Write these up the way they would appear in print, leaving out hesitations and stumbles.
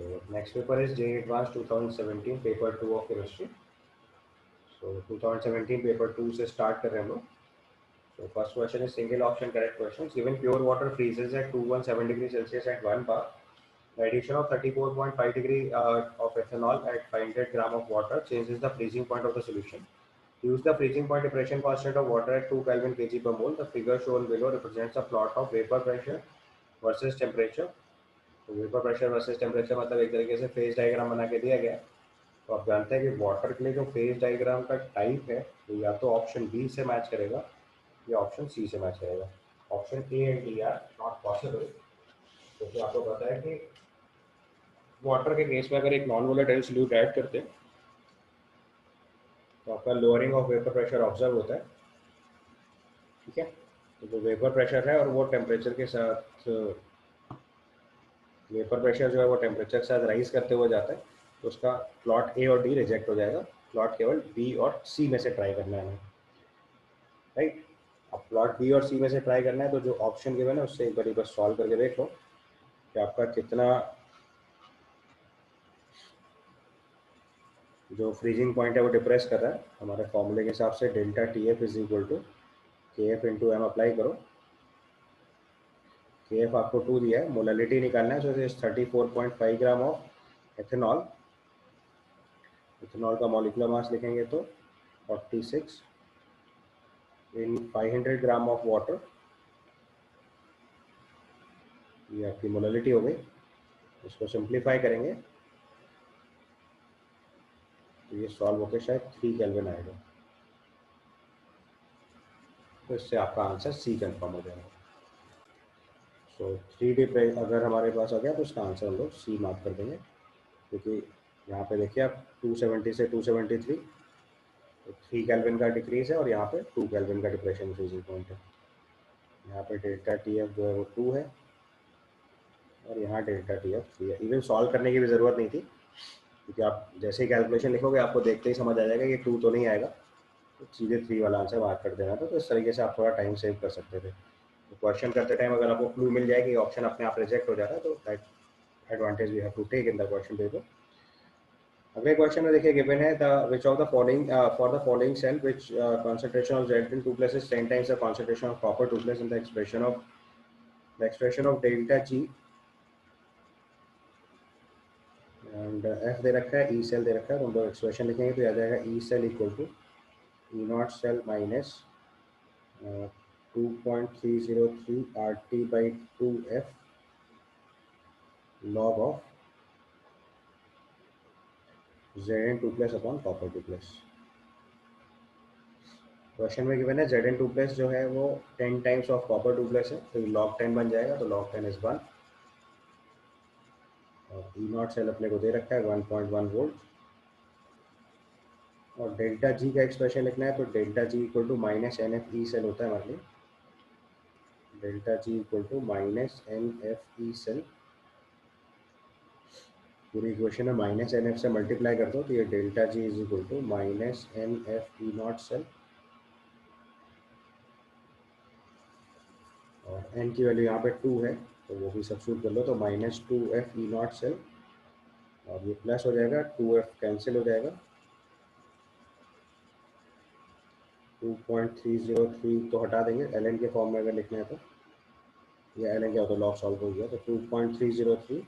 So next paper is JEE Advanced 2017 paper 2 of chemistry. So 2017 paper 2 से start कर रहे हैं हम लोग. So first question is single option correct questions. Given pure water freezes at 217 degrees Celsius at 1 bar, the addition of 34.5 degree of ethanol at 500 gram of water changes the freezing point of the solution. Use the freezing point depression constant of water at 2 Kelvin kg per mole. The figure shown below represents a plot of vapor pressure versus temperature. तो vapour pressure versus temperature मतलब एक तरीके से phase diagram बना के दिया गया. तो आप जानते हैं कि वाटर के लिए जो फेज डायग्राम का टाइप है वो या तो ऑप्शन बी से मैच करेगा या ऑप्शन सी से मैच करेगा. Option A and D R not possible, क्योंकि आपको पता है कि वाटर के केस में अगर एक नॉन वोलेटाइल सॉल्यूट ऐड करते हैं तो आपका lowering of vapour pressure observe होता है. ठीक है, तो जो वेपर प्रेशर है और वो टेम्परेचर के साथ वेपर प्रेशर जो है वो टेम्परेचर के साथ राइज करते हुए जाता है, तो उसका प्लॉट ए और डी रिजेक्ट हो जाएगा. प्लॉट केवल बी और सी में से ट्राई करना है हमें, राइट. अब प्लॉट बी और सी में से ट्राई करना है तो जो ऑप्शन गिवन है उससे एक बार बस सॉल्व करके देख लो कि आपका कितना जो फ्रीजिंग पॉइंट है वो डिप्रेस कर रहा है. हमारे फॉर्मूले के हिसाब से delta T F is equal to K F into M apply करो. के एफ आपको 2 दिया है, मोलालिटी निकालना है. So is 34.5 gram of ethanol. Ethanol का मॉलिक्यूलर मास लिखेंगे तो 46 इन 500 ग्राम ऑफ वाटर. ये आपकी मोलालिटी हो गई. इसको सिंप्लीफाई करेंगे तो ये सॉल्व होकर शायद 3 केल्विन आएगा. तो इससे आपका आंसर सी कंफर्म हो जाएगा. सो 3D पे अगर हमारे पास आ गया तो इसका आंसर हम लोग सी मार्क कर देंगे, क्योंकि यहाँ पे देखिए आप 270 से 273 तो 3 केल्विन का डिक्रीज है और यहाँ पे 2 केल्विन का डिप्रेशन फ्रीजिंग पॉइंट है. यहाँ पे डेल्टा टी एफ जो है वो 2 है और यहाँ डेल्टा टी एफ 3 है. इवन सॉल्व करने की भी ज़रूरत नहीं थी, क्योंकि आप जैसे ही कैलकुलेशन लिखोगे आपको देखते ही समझ आ जाएगा कि 2 तो नहीं आएगा, तो सीधे 3 वाला आंसर मार्क कर देना था. तो इस तरीके से आप थोड़ा टाइम सेव कर सकते थे. तो क्वेश्चन करते टाइम अगर आपको क्लू मिल जाए कि ऑप्शन अपने आप रिजेक्ट हो जा रहा है तो that advantage we have to take in the question paper. अगले क्वेश्चन में देखिए गिवन है the which of the following for the following cell which concentration of Z2+ is 10 times the concentration of copper 2+ in the expression of delta G and F दे रखा है, E cell दे रखा है. तो हम लोग एक्सप्रेशन लिखेंगे तो आ जाएगा E cell equal to E not cell minus 2.303 RT by 2F log of Zn2+ upon copper 2+. Question में गिवन है Zn2+ जो है वो 10 टाइम्स ऑफ कॉपर 2+ है, तो log 10 बन जाएगा. तो log 10 is 1 और E नॉट सेल अपने को दे रखा है 1.1 वोल्ट. और डेल्टा जी का एक्सप्रेशन लिखना है तो delta G equal to minus N F E cell होता है हमारे लिए. Delta G equal to minus N F E cell. पूरी इक्वेशन है माइनस एन एफ से मल्टीप्लाई कर दो तो ये delta G is equal to minus N F E not cell और एन की वैल्यू यहाँ पे 2 है तो वो भी सब्स्टिट्यूट कर लो तो minus 2F E not cell और ये प्लस हो जाएगा 2F कैंसिल हो जाएगा. 2.303 तो हटा देंगे. एल एन के फॉर्म में अगर लिखना है तो या एल एन क्या होता है लॉग सॉल्व हो गया तो 2.303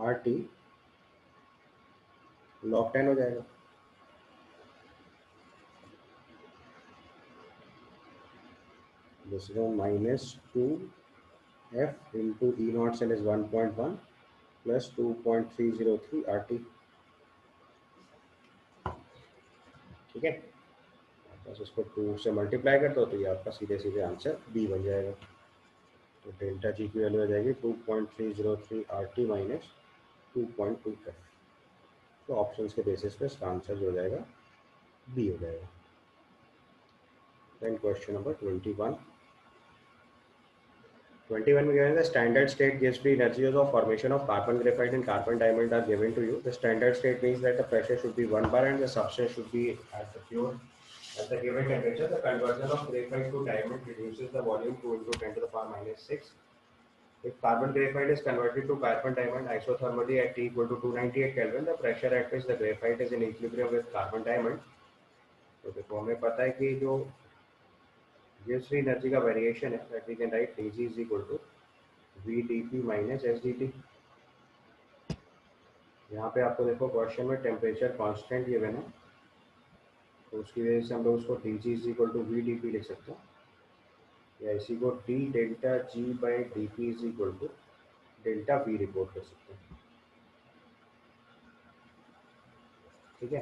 RT log 10 हो जाएगा. This is minus 2F into E naught cell is 1.1 plus 2.303 RT. ठीक है, बस इसको 2 से मल्टीप्लाई कर दो तो ये आपका सीधे सीधे आंसर बी बन जाएगा. तो डेल्टा जी की वैल्यू आ जाएगी 2.303 RT माइनस 2.2F. तो ऑप्शंस के बेसिस पे इसका आंसर जो हो जाएगा बी हो जाएगा. Then question number 21. 21 में given the standard state gives free energies of formation of carbon graphite and carbon diamond are given to you. The standard state means that the pressure should be 1 bar and the substance should be at the given temperature. The conversion of graphite to diamond reduces the volume 2 into 10 to the power minus 6 If carbon graphite is converted to carbon diamond isothermally at T equal to 298 Kelvin, the pressure at which the graphite is in equilibrium with carbon diamond. तो देखो हमें पता है कि जो gives free energy का variation है, that we can write Dg is equal to VdP minus SdT. यहाँ पे आपको देखो क्वेश्चन में टेम्परेचर कांस्टेंट गिवन है, तो उसकी वजह से हम लोग उसको Dg is equal to VdP लिख सकते हैं, या इसी को D delta G by dP is equal to delta V report कर सकते हैं. ठीक है,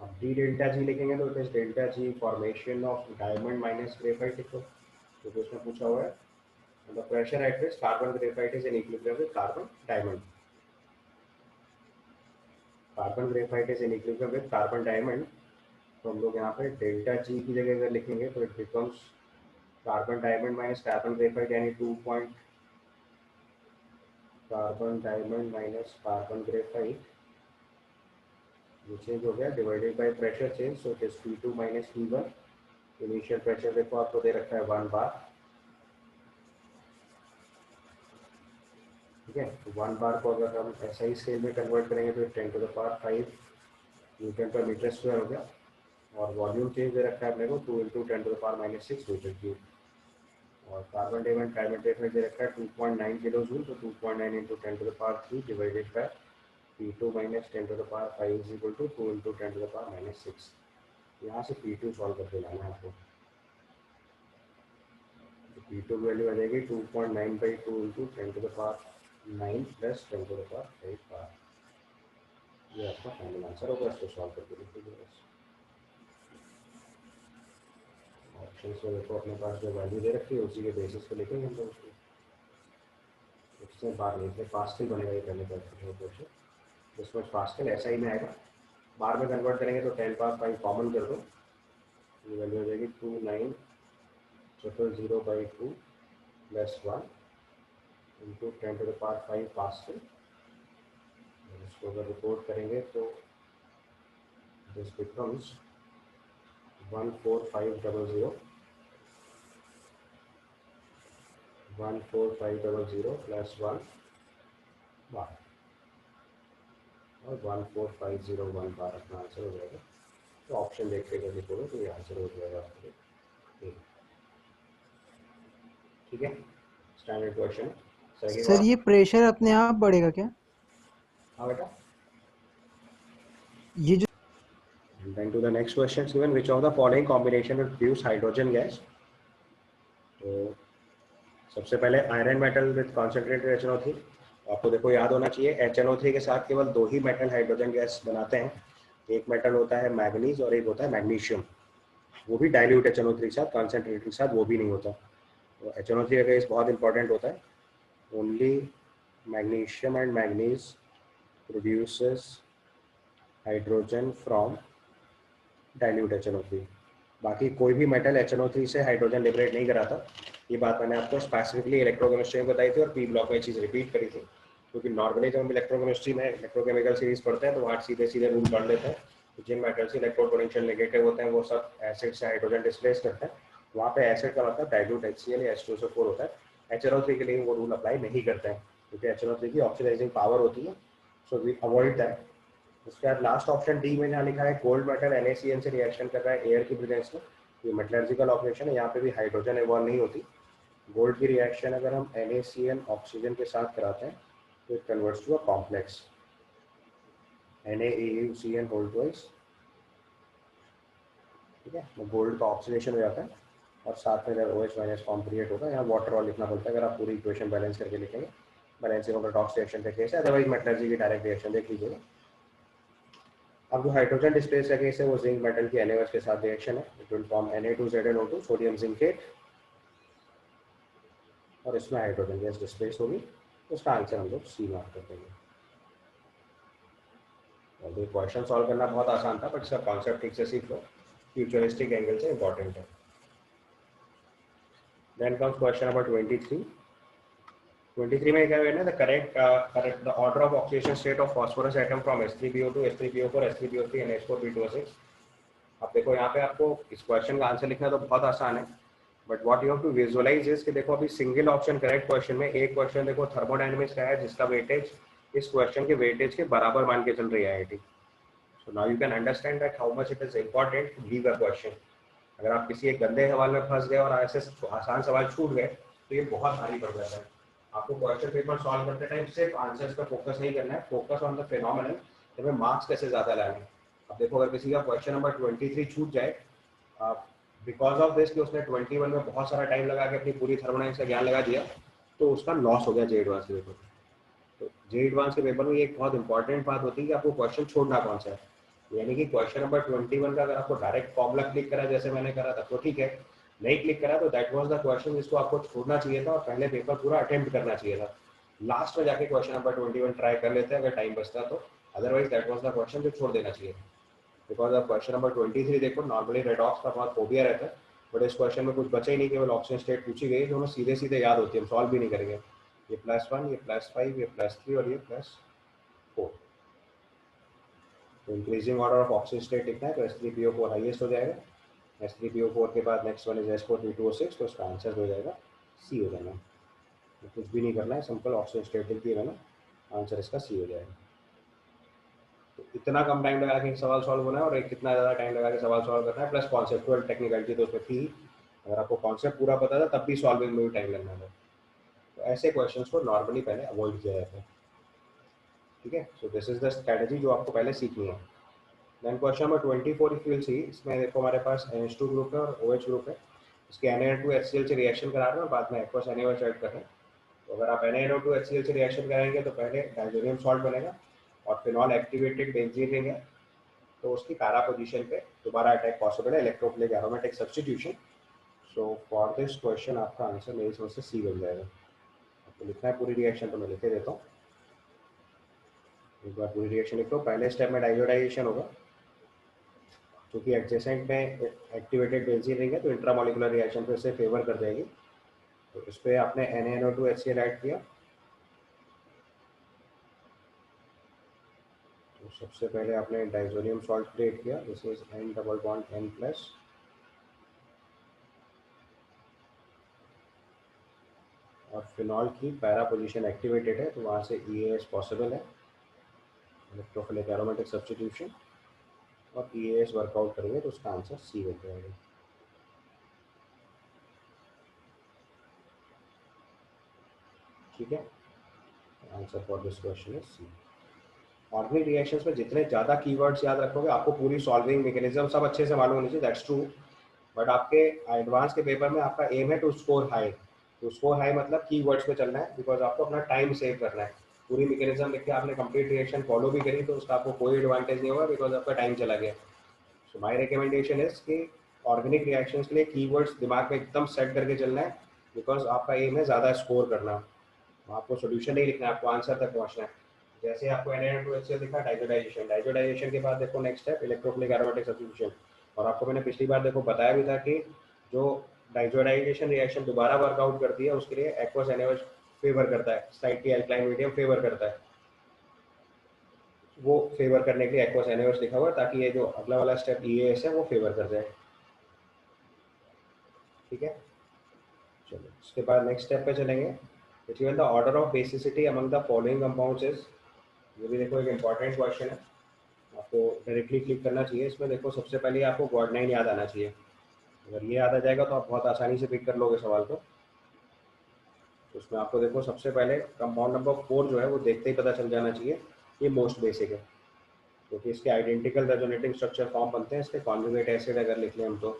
अब डी डेल्टा जी लिखेंगे तो it is delta G formation of diamond minus graphite लिखो, तो उसमें पूछा हुआ है the pressure at which carbon graphite is in equilibrium with carbon diamond. Carbon graphite is in equilibrium with carbon diamond, तो हम लोग यहाँ पे डेल्टा जी की जगह अगर लिखेंगे तो it becomes carbon diamond minus carbon graphite, यानी 2 point carbon diamond minus carbon graphite, ये चेंज हो गया divided by pressure change, so it is P2 minus P1. Initial pressure देखो आपको दे रखा है 1 बार. ठीक है, तो 1 बार को अगर हम SI स्केल में कन्वर्ट करेंगे तो 10 to the power 5 न्यूटन पर मीटर स्क्वायर हो गया, और वॉल्यूम चेंज दे रखा है अपने को 2 × 10 to the power -6 metre cube, और कार्बन डाइऑक्साइड दे रखा है 2.9 किलो जूल, तो 2.9 × 10 to the power 3 divided by P2 minus 10 to the power 5 is equal to 2 × 10 to the power -6. यहाँ से P2 सॉल्व करके लाना है आपको, तो P2 की वैल्यू आ जाएगी 2.9 by 2 × 10 to the power 9 plus 10 to the power 5 बार. ये आपका फाइनल आंसर होगा, इसको सॉल्व करके लिखिए. ऑप्शन में देखो अपने पास जो वैल्यू दे रखी है उसी के बेसिस पे लिखेंगे हम लोग उसको, उससे बार लिखते पास्कल बनेगा ये करने का क्वेश्चन. जिसमें पास्कल SI में आएगा, बार में कन्वर्ट करेंगे तो 10 पावर 5 कॉमन कर दो, ये वैल्यू हो जाएगी 29000 by 2 plus 1 into 10 to the power 5 pascal. इसको अगर रिपोर्ट करेंगे तो दिस बिकम्स 14500 plus 1 बार, और 14501 बार अपना आंसर हो जाएगा. तो ऑप्शन देख के अगर लिखोगे तो ये आंसर हो जाएगा आपके. ठीक है, स्टैंडर्ड क्वेश्चन. सर ये प्रेशर अपने आप बढ़ेगा क्या? हाँ बेटा. ये जो then to the next question given, which of the following combination will produce hydrogen gas. तो सबसे पहले iron metal with concentrated HNO3. आपको देखो याद होना चाहिए HNO3 के साथ केवल 2 ही मेटल हाइड्रोजन गैस बनाते हैं. एक मेटल होता है मैग्नीज और एक होता है मैग्नीशियम, वो भी डाइल्यूट HNO3 के साथ, कॉन्सेंट्रेटेड के साथ वो भी नहीं होता. तो HNO3 का केस बहुत इंपॉर्टेंट होता है. Only magnesium and manganese produces hydrogen from dilute HNO3. बाकी कोई भी मेटल HNO3 से हाइड्रोजन लिबरेट नहीं कराता. ये बात मैंने आपको स्पेसिफिकली इलेक्ट्रोकेमिस्ट्री में बताई थी और पी ब्लॉक में चीज़ रिपीट करी थी, क्योंकि नॉर्मली जब हम इलेक्ट्रोकेमिस्ट्री में इलेक्ट्रोकेमिकल सीरीज पढ़ते हैं तो वहाँ सीधे सीधे रूल पढ़ लेते हैं. तो जिन मेटल से इलेक्ट्रो पोटेंशियल नेगेटिव होते हैं वो सब एसिड से हाइड्रोजन डिस्प्लेस करते हैं. वहाँ पे एसिड का मतलब डाइल्यूट HCl या H2SO4 होता है. HNO3 के लिए वो रूल अप्लाई नहीं करते हैं, क्योंकि HNO3 की ऑक्सीडाइजिंग पावर होती है, सो वी अवॉइड दैट. उसके बाद लास्ट ऑप्शन डी में जहाँ लिखा है गोल्ड मेटल NaCN से रिएक्शन कर रहा है एयर की प्रेजेंस में, ये मेटलर्जिकल ऑपरेशन है, यहाँ पे भी हाइड्रोजन इवॉल्व नहीं होती. गोल्ड की रिएक्शन अगर हम NaCN ऑक्सीजन के साथ कराते हैं तो it converts to a complex NaAuCN whole twice. ठीक है, तो गोल्ड का ऑक्सीडेशन हो जाता है और साथ में अगर OH माइनस फॉर्म क्रिएट होगा. यहाँ वाटर और लिखना पड़ता है अगर आप पूरी इक्वेशन बैलेंस करके लिखेंगे. बैलेंसिंग ऑफ रेडॉक्स रिएक्शन का केस है, अदरवाइज मेटलर्जी की डायरेक्ट रिएक्शन देख लीजिएगा. अब जो हाइड्रोजन डिस्प्लेस का केस है वो जिंक मेटल की NaOH के साथ रिएक्शन है. It will form Na2ZnO2 sodium zincate, और इसमें हाइड्रोजन गैस डिस्प्लेस होगी. उसका आंसर हम लोग सी मार्क कर देंगे. और ये क्वेश्चन सॉल्व करना बहुत आसान था, बट इसका कॉन्सेप्ट ठीक से सीख लो, फ्यूचरिस्टिक एंगल से इंपॉर्टेंट है. Then comes question number 23. 23 में क्या है ना, the correct the order of oxidation state of phosphorus atom from H3PO2 H3PO4 H3PO3 and H4P2O6. अब देखो यहाँ पे आपको इस क्वेश्चन का आंसर लिखना तो बहुत आसान है, but what you have to visualize is कि देखो अभी सिंगल ऑप्शन करेक्ट क्वेश्चन में एक क्वेश्चन देखो थर्मोडायनेमिक्स का है जिसका वेटेज इस क्वेश्चन के वेटेज के बराबर मान के चल रही है IIT. So now you can understand that how much it is important to leave a question. अगर आप किसी एक गंदे सवाल में फंस गए और ऐसे आसान सवाल छूट गए तो ये बहुत भारी पड़ जाता है। आपको क्वेश्चन पेपर सॉल्व करते टाइम सिर्फ आंसर्स पर फोकस नहीं करना है, फोकस ऑन द फिनोमिनन कि मार्क्स कैसे ज़्यादा लाने हैं। अब देखो अगर किसी का क्वेश्चन नंबर 23 छूट जाए बिकॉज ऑफ दिस कि उसने 21 में बहुत सारा टाइम लगा के अपनी पूरी थर्मोडायनेमिक्स का ज्ञान लगा दिया, तो उसका लॉस हो गया जे एडवांस के पेपर। तो जे एडवांस के पेपर में एक बहुत इंपॉर्टेंट बात होती है कि आपको क्वेश्चन छोड़ना कौन सा है। यानी कि क्वेश्चन नंबर 21 का अगर आपको डायरेक्ट फॉर्मूला क्लिक करा जैसे मैंने करा था तो ठीक है, नहीं क्लिक करा तो दैट वाज द क्वेश्चन जिसको आपको छोड़ना चाहिए था और पहले पेपर पूरा अटेम्प्ट करना चाहिए था। लास्ट में जाके क्वेश्चन नंबर 21 ट्राई कर लेते हैं अगर टाइम बचता तो, otherwise that was the question जो छोड़ देना चाहिए। बिकॉज अब क्वेश्चन नंबर 23 देखो नॉर्मली रेडॉक्स का बहुत फोबिया रहता है, बट इस क्वेश्चन में कुछ बचा ही नहीं, केवल ऑक्सीजन स्टेट पूछी गई जो हमें सीधे सीधे याद होती है, हम सॉल्व भी नहीं करेंगे। ये +1, ये +5, ये +3 और ये +4। तो increasing order of oxygen state लिखना है तो S3PO4 हाईएस्ट हो जाएगा। S3PO4 के बाद नेक्स्ट वन इज S4P2O6, तो उसका आंसर हो जाएगा सी हो जाना। तो कुछ भी नहीं करना है, सिंपल ऑक्सीजन स्टेट लिख दिया मैंने, आंसर इसका सी हो जाएगा। तो इतना कम टाइम लगा के सवाल सॉल्व होना है और एक कितना ज़्यादा टाइम लगा के सवाल सॉल्व करना है, प्लस कॉन्सेप्चुअल टेक्निकलिटी तो उसमें थी। अगर आपको कॉन्सेप्ट पूरा पता था तब भी सॉल्विंग में भी टाइम लगना था। तो ऐसे क्वेश्चंस को नॉर्मली पहले अवॉइड किया जाता है। ठीक है, so this is the strategy जो आपको पहले सीखनी है। Then question number 24 if you will see, इसमें देखो हमारे पास NH2 ग्रुप है और OH ग्रुप है। इसके NaN2HCl से रिएक्शन करा रहे हैं और बाद में एक्वस NaOH ऐड कर रहे हैं। तो अगर आप NaNO2HCl से रिएक्शन कराएंगे तो पहले डायजोनियम सॉल्ट बनेगा और फिनॉल एक्टिवेटेड बेंजीन है, तो उसकी पैरा पोजीशन पे दोबारा अटैक पॉसिबल है, electrophilic aromatic substitution. So for this question आपका आंसर मेरी समझ से सी बन जाएगा। आपको लिखना है पूरी रिएक्शन तो मैं लिखे देता हूँ, एक बार पूरी रिएक्शन लिखो। पहले स्टेप में डाइजोडाइजेशन होगा, क्योंकि एडजेसेंट में एक्टिवेटेड बेंजीन रिंग है तो इंट्रामोलिकुलर रिएक्शन पे इससे फेवर कर जाएगी। तो इस पर आपने NaNO2HCl ऐड किया, तो सबसे पहले आपने डाइजोनियम सॉल्ट क्रिएट किया, this is N double bond N+, और फिनॉल की पैरा पोजीशन एक्टिवेटेड है तो वहाँ से EAS पॉसिबल है, इलेक्ट्रोफिलिक एरोमेटिक सब्स्टिट्यूशन, और EAS वर्कआउट करेंगे तो उसका आंसर सी हो जाएगा। ठीक है, answer for this question is C. Organic reactions में जितने ज़्यादा कीवर्ड्स याद रखोगे, आपको पूरी सॉल्विंग मैकेनिज्म सब अच्छे से मालूम होनी चाहिए, दैट्स ट्रू। बट आपके एडवांस के पेपर में आपका एम है टू स्कोर हाई। तो स्कोर हाई मतलब कीवर्ड्स पे चलना है, बिकॉज आपको अपना टाइम सेव करना है। पूरी मैकेनिज्म लिख के आपने कंप्लीट रिएक्शन फॉलो भी करी तो उसका आपको कोई एडवांटेज नहीं होगा, बिकॉज आपका टाइम चला गया। सो माय रिकमेंडेशन इज कि ऑर्गेनिक रिएक्शंस के लिए कीवर्ड्स दिमाग में एकदम सेट करके चलना है, बिकॉज आपका एम है ज़्यादा स्कोर करना। आपको सोल्यूशन नहीं लिखना है, आपको आंसर तक पहुंचना है। जैसे आपको NaN2HCl दिखा, डाइजोडाइजेशन, डाइजोडाइजेशन के बाद देखो next step electrophilic aromatic substitution. और आपको मैंने पिछली बार देखो बताया भी था कि जो डाइजोडाइजेशन रिएक्शन दोबारा वर्कआउट करती है उसके लिए एक्वस NaOH फेवर करता है, स्लाइटली अल्कलाइन मीडियम फेवर करता है। वो फेवर करने के लिए एक्वस NaOH लिखा हुआ है ताकि ये जो अगला वाला स्टेप EAS है वो फेवर कर जाए। ठीक है, चलो इसके बाद नेक्स्ट स्टेप पे चलेंगे। Given the order of basicity among the following compounds is, ये भी देखो एक इंपॉर्टेंट क्वेश्चन है, आपको डायरेक्टली क्लिक करना चाहिए। इसमें देखो सबसे पहले आपको गॉडनाइन याद आना चाहिए। अगर ये याद आ जाएगा तो आप बहुत आसानी से पिक कर लोगे सवाल को। तो उसमें आपको देखो सबसे पहले कंपाउंड नंबर 4 जो है वो देखते ही पता चल जाना चाहिए, ये मोस्ट बेसिक है, क्योंकि इसके आइडेंटिकल रेजोनेटिंग स्ट्रक्चर फॉर्म बनते हैं इसके कॉन्जुगेट एसिड अगर लिख लें हम तो।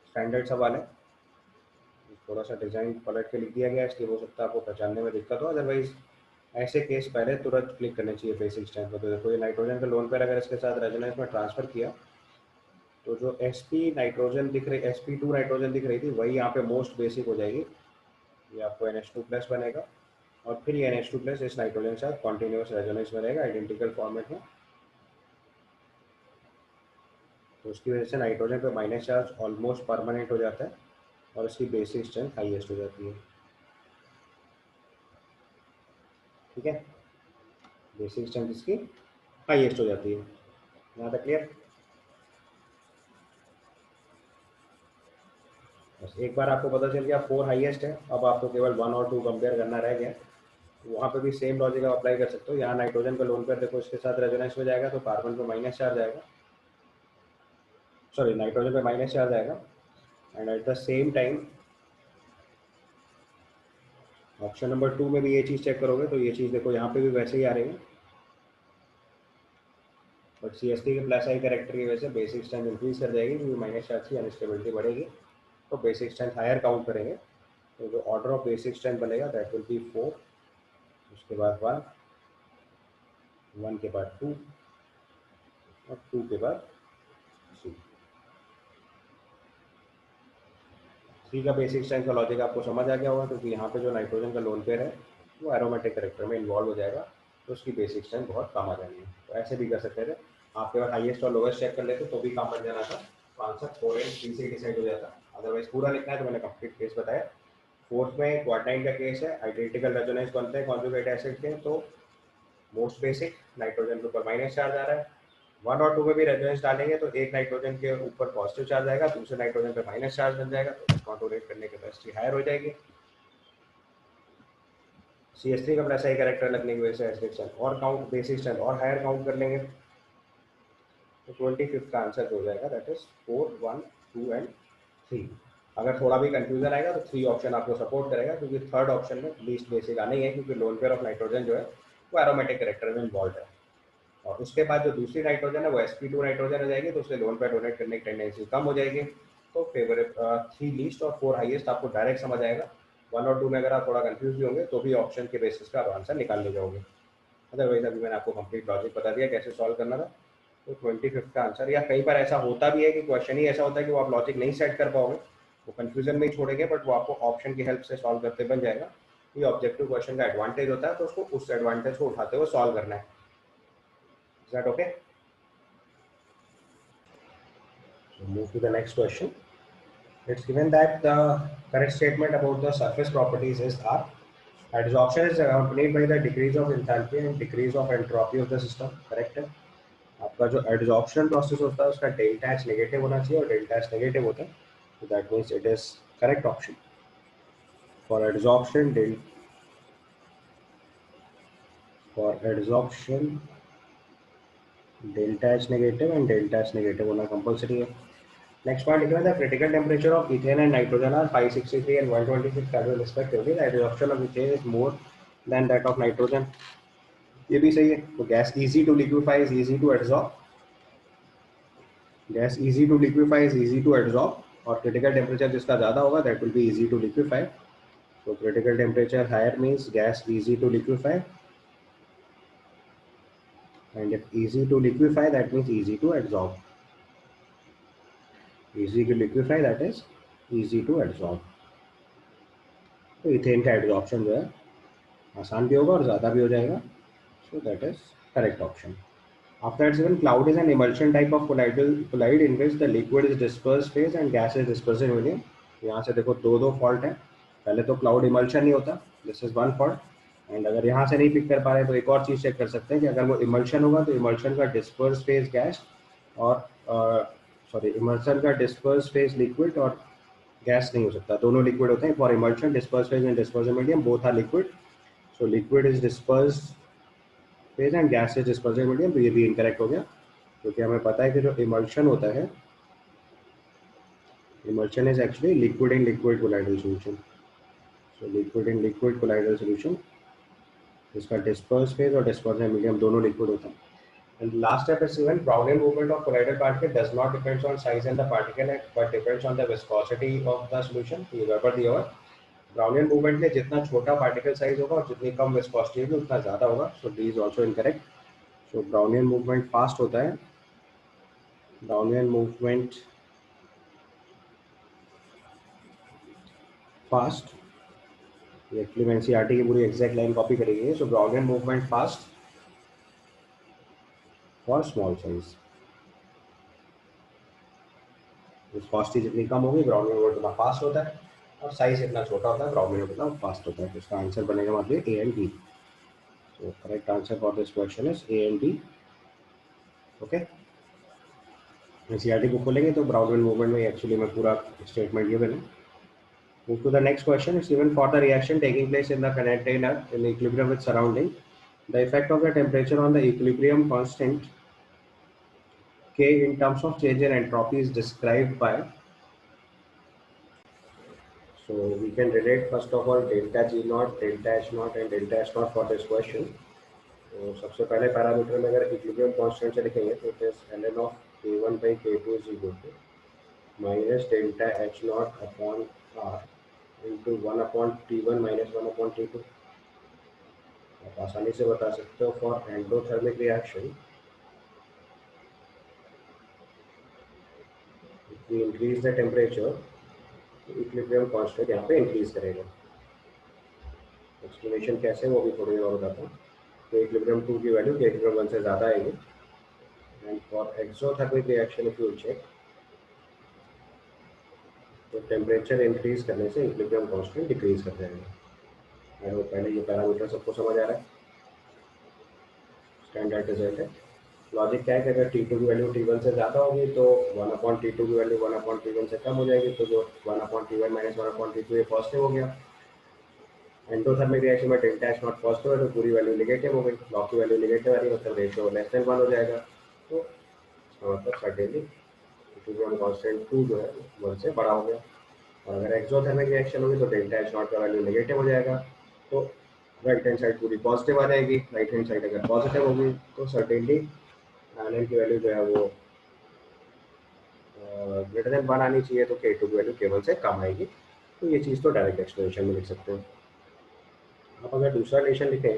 स्टैंडर्ड सवाल है, थोड़ा सा डिज़ाइन पलट के लिख दिया गया इसलिए हो सकता है आपको पहचानने में दिक्कत हो, अदरवाइज ऐसे केस पहले तुरंत क्लिक करने चाहिए बेसिक स्टैंड पर। तो देखो ये नाइट्रोजन के लोन पेयर अगर इसके साथ रेजोनेंस में ट्रांसफर किया तो जो sp नाइट्रोजन दिख रही, sp2 नाइट्रोजन दिख रही थी वही यहाँ पे मोस्ट बेसिक हो जाएगी। ये आपको NH2+ बनेगा और फिर ये NH2+ इस नाइट्रोजन के साथ कॉन्टिन्यूस रेजोनेंस में रहेगा आइडेंटिकल फॉर्मेट में। तो उसकी वजह से नाइट्रोजन पे माइनस चार्ज ऑलमोस्ट परमानेंट हो जाता है और इसकी बेसिक स्ट्रेंथ हाईएस्ट हो जाती है। ठीक है, बेसिक स्ट्रेंथ इसकी हाईएस्ट हो जाती है। यहाँ तक क्लियर? बस एक बार आपको पता चल गया 4 हाईएस्ट है, अब आपको केवल 1 और 2 कंपेयर करना रह गया। वहाँ पे भी सेम लॉजिक आप अप्लाई कर सकते हो। यहाँ नाइट्रोजन का लोन पेयर देखो इसके साथ रेजोनेंस में जाएगा तो कार्बन पे माइनस चार्ज आएगा, सॉरी नाइट्रोजन पे माइनस चार्ज आएगा। And at the same time option number 2 में भी ये चीज़ चेक करोगे तो ये चीज़ देखो यहाँ पे भी वैसे ही आ रही है, बट CH3 के प्लस आई कैरेक्टर की वजह से बेसिक स्ट्रेंथ इंक्रीज कर जाएगी क्योंकि माइनस चार्ज की अनस्टेबिलिटी बढ़ेगी, तो बेसिक स्ट्रेंथ हायर काउंट करेंगे। तो जो ऑर्डर ऑफ बेसिक स्ट्रेंथ बनेगा दैट विल बी 4, उसके बाद 1, 1 के बाद 2 और 2 के बाद 3। 3 का बेसिक स्ट्रेंथ का लॉजिक आपको समझ आ गया होगा क्योंकि यहाँ पे जो नाइट्रोजन का लोन पेयर है वो एरोमेटिक कैरेक्टर में इन्वॉल्व हो जाएगा, तो उसकी बेसिक स्ट्रेंथ बहुत कम आ जानी है। तो ऐसे भी कर सकते थे, आपके पास हाईएस्ट और लोवेस्ट चेक कर लेते तो भी काम बन जाना था, तो आंसर 4 एंड 3 से डिसाइड हो जाता। अदरवाइज पूरा लिखना है तो मैंने कंप्लीट केस बताया। फोर्थ में क्वार्टाइन का केस है, आइडेंटिकल रेजोनेंस बनते हैं कॉन्जुगेट एसिड के, तो मोस्ट बेसिक नाइट्रोजन के ऊपर माइनस चार्ज आ रहा है। 1 और 2 में भी रेजोनेंस डालेंगे तो एक नाइट्रोजन के ऊपर पॉजिटिव चार्ज आएगा, दूसरे नाइट्रोजन पे माइनस चार्ज बन जाएगा, तो कॉन्जुगेट करने की कैपेसिटी हायर हो जाएगी। CH3 का प्लस आई कैरेक्टर लगने की वजह से एसिडिक स्ट्रेंथ और काउंट बेसिक स्ट्रेंथ और हायर काउंट कर लेंगे, तो 25th का आंसर हो जाएगा दैट इज 4, 1, 2 एंड 3। अगर थोड़ा भी कंफ्यूजन आएगा तो 3 ऑप्शन आपको सपोर्ट करेगा क्योंकि थर्ड ऑप्शन में लीस्ट बेसिक आना ही है, क्योंकि लोन पेयर ऑफ नाइट्रोजन जो है वो एरोमेटिक कैरेक्टर में इन्वॉल्व है। और उसके बाद जो दूसरी नाइट्रोजन है वो sp2 नाइट्रोजन हो जाएगी, तो उससे लोन पेयर डोनेट करने की टेंडेंसी कम हो जाएगी। तो फेवरेट 3 लीस्ट और 4 हाईएस्ट आपको डायरेक्ट समझ आएगा। 1 और 2 में अगर आप थोड़ा कंफ्यूज भी होंगे तो भी ऑप्शन के बेसिस पर आप आंसर निकाल ले जाओगे। अदरवाइज अभी मैंने आपको कंप्लीट लॉजिक बता दिया कैसे सॉल्व करना था। तो 25th का आंसर, या कई बार ऐसा होता भी है कि क्वेश्चन ही ऐसा होता है कि वो आप लॉजिक नहीं सेट कर पाओगे, वो कंफ्यूजन में ही छोड़ेंगे, बट वो आपको ऑप्शन की हेल्प से सॉल्व करते बन जाएगा। ये ऑब्जेक्टिव क्वेश्चन का एडवांटेज होता है, तो उसको उस एडवांटेज को उठाते हुए सॉल्व करना है। Is that okay? So move to the next question. It's given that the correct statement about the surface properties is R. Adsorption is accompanied by the decrease of enthalpy and decrease of entropy of the system. Correct है? आपका जो adsorption process होता है उसका delta H negative होना चाहिए, और delta H negative होता है, तो that means it is correct option for adsorption. Delta H negative and delta H negative होना कंपलसरी है। नेक्स्ट पॉइंट लिखना था, critical temperature of ethane and nitrogen are 563 and 126 kelvin respectively, the adsorption of ethane is more than that of nitrogen. ये भी सही है। तो gas easy to liquefy is easy to adsorb, gas easy to liquefy is easy to adsorb, और critical temperature जिसका ज़्यादा होगा that will be easy to liquefy. So critical temperature higher means gas easy to liquefy, and if easy to liquefy that means easy to adsorb. Easy to liquefy that is easy to adsorb. तो ethane का adsorption जो है आसान भी होगा और ज़्यादा भी हो जाएगा, so that is correct option. After that, given cloud is an emulsion type of collide in which the liquid is dispersed phase and gas is dispersed in medium. यहाँ से देखो दो फॉल्ट है, पहले तो क्लाउड इमल्शन नहीं होता, this is one fault. And अगर यहाँ से नहीं पिक कर पा रहे तो एक और चीज़ चेक कर सकते हैं कि अगर वो इमल्शन होगा तो इमल्शन का डिस्पर्स फेज गैस और इमल्शन का डिस्पर्स फेज लिक्विड और गैस नहीं हो सकता, दोनों लिक्विड होते हैं। For emulsion disperse phase and disperse medium both are liquid, so liquid is disperse phase and gas is disperse medium, तो ये भी इनकरेक्ट हो गया, क्योंकि हमें पता है कि जो इमल्शन होता है, emulsion is actually liquid in liquid colloidal solution. So liquid in liquid colloidal solution, इसका डिस्पर्स फेज और डिस्पर्जन मीडियम दोनों लिक्विड होता है। And last step is given, Brownian movement of colloidal particle does not depends on size and the particle but depends on the viscosity of the solution. ये vapour दिया हुआ है। Brownian movement में जितना छोटा पार्टिकल साइज होगा और जितनी कम विस्कोसिटी होगी उतना ज़्यादा होगा, so D is also incorrect. So Brownian movement fast होता है, Brownian मूवमेंट फास्ट, ये एक्चुअली मैं एनसीईआरटी की पूरी एग्जैक्ट लाइन कॉपी करेंगे। So Brownian movement fast for small size, viscosity जितनी कम होगी Brownian मूवमेंट उतना फास्ट होता है, और साइज इतना छोटा होता है Brownian उतना फास्ट होता है। तो इसका आंसर बनेगा हमारे ए एंड बी। तो correct answer for this question is A and B. Okay, NCERT को खोलेंगे तो Brownian मूवमेंट में एक्चुअली मैं पूरा स्टेटमेंट ये बने, Move to the next question. It's given for the reaction taking place in the container in equilibrium with surrounding. The effect of the temperature on the equilibrium constant K in terms of change in entropy is described by. So we can relate first of all delta G naught, delta H naught and delta S naught for this question. तो सबसे पहले parameter में अगर equilibrium constant से लिखेंगे तो it is ln of k1 by k2 is equal to minus delta H naught upon R into 1 upon T1 minus 1 upon T2. आप आसानी से बता सकते हो for endothermic reaction we increase the temperature equilibrium constant यहाँ पे increase करेगा. Explanation कैसे वो भी थोड़ी और बताता हूँ. तो इक्विलिब्रियम 2 की वैल्यू इक्विलिब्रियम 1 से ज़्यादा आएगी. And for exothermic reaction if you check तो टेम्परेचर इंक्रीज करने से इक्विलिब्रियम कांस्टेंट डिक्रीज कर जाएगा. आई होप पहले ये पैरामीटर सबको समझ आ रहा है. स्टैंडर्ड रिजल्ट है. लॉजिक क्या है कि अगर T2 की वैल्यू T1 से ज़्यादा होगी तो 1 अपॉन T2 की वैल्यू 1 अपॉन T1 से कम हो जाएगी. तो जो 1 upon T1 minus 1 upon T2 ये पॉजिटिव हो गया. एंडोथर्मिक रिएक्शन में डेल्टा एच नॉट पॉजिटिव है तो पूरी वैल्यू नेगेटिव हो गई. लॉग की वैल्यू नेगेटिव आ रही है मतलब रेशियो लेस देन 1 हो जाएगा. तो इसका मतलब सर्टेनली इक्विलिब्रियम कांस्टेंट 2 जो है 1 से बड़ा हो गया. और अगर एक्सोथर्मिक रिएक्शन होगी तो डेल्टा एच नॉट का वैल्यू नेगेटिव हो जाएगा. तो राइट हैंड साइड पूरी पॉजिटिव आ जाएगी. राइट हैंड साइड अगर पॉजिटिव होगी तो सर्टेनली एन की वैल्यू जो है वो ग्रेटर देन 1 आनी चाहिए. तो K2 की वैल्यू K1 से कम आएगी. तो ये चीज़ तो डायरेक्ट एक्सप्लेनेशन में लिख सकते हैं. आप अगर दूसरा रिलेशन लिखें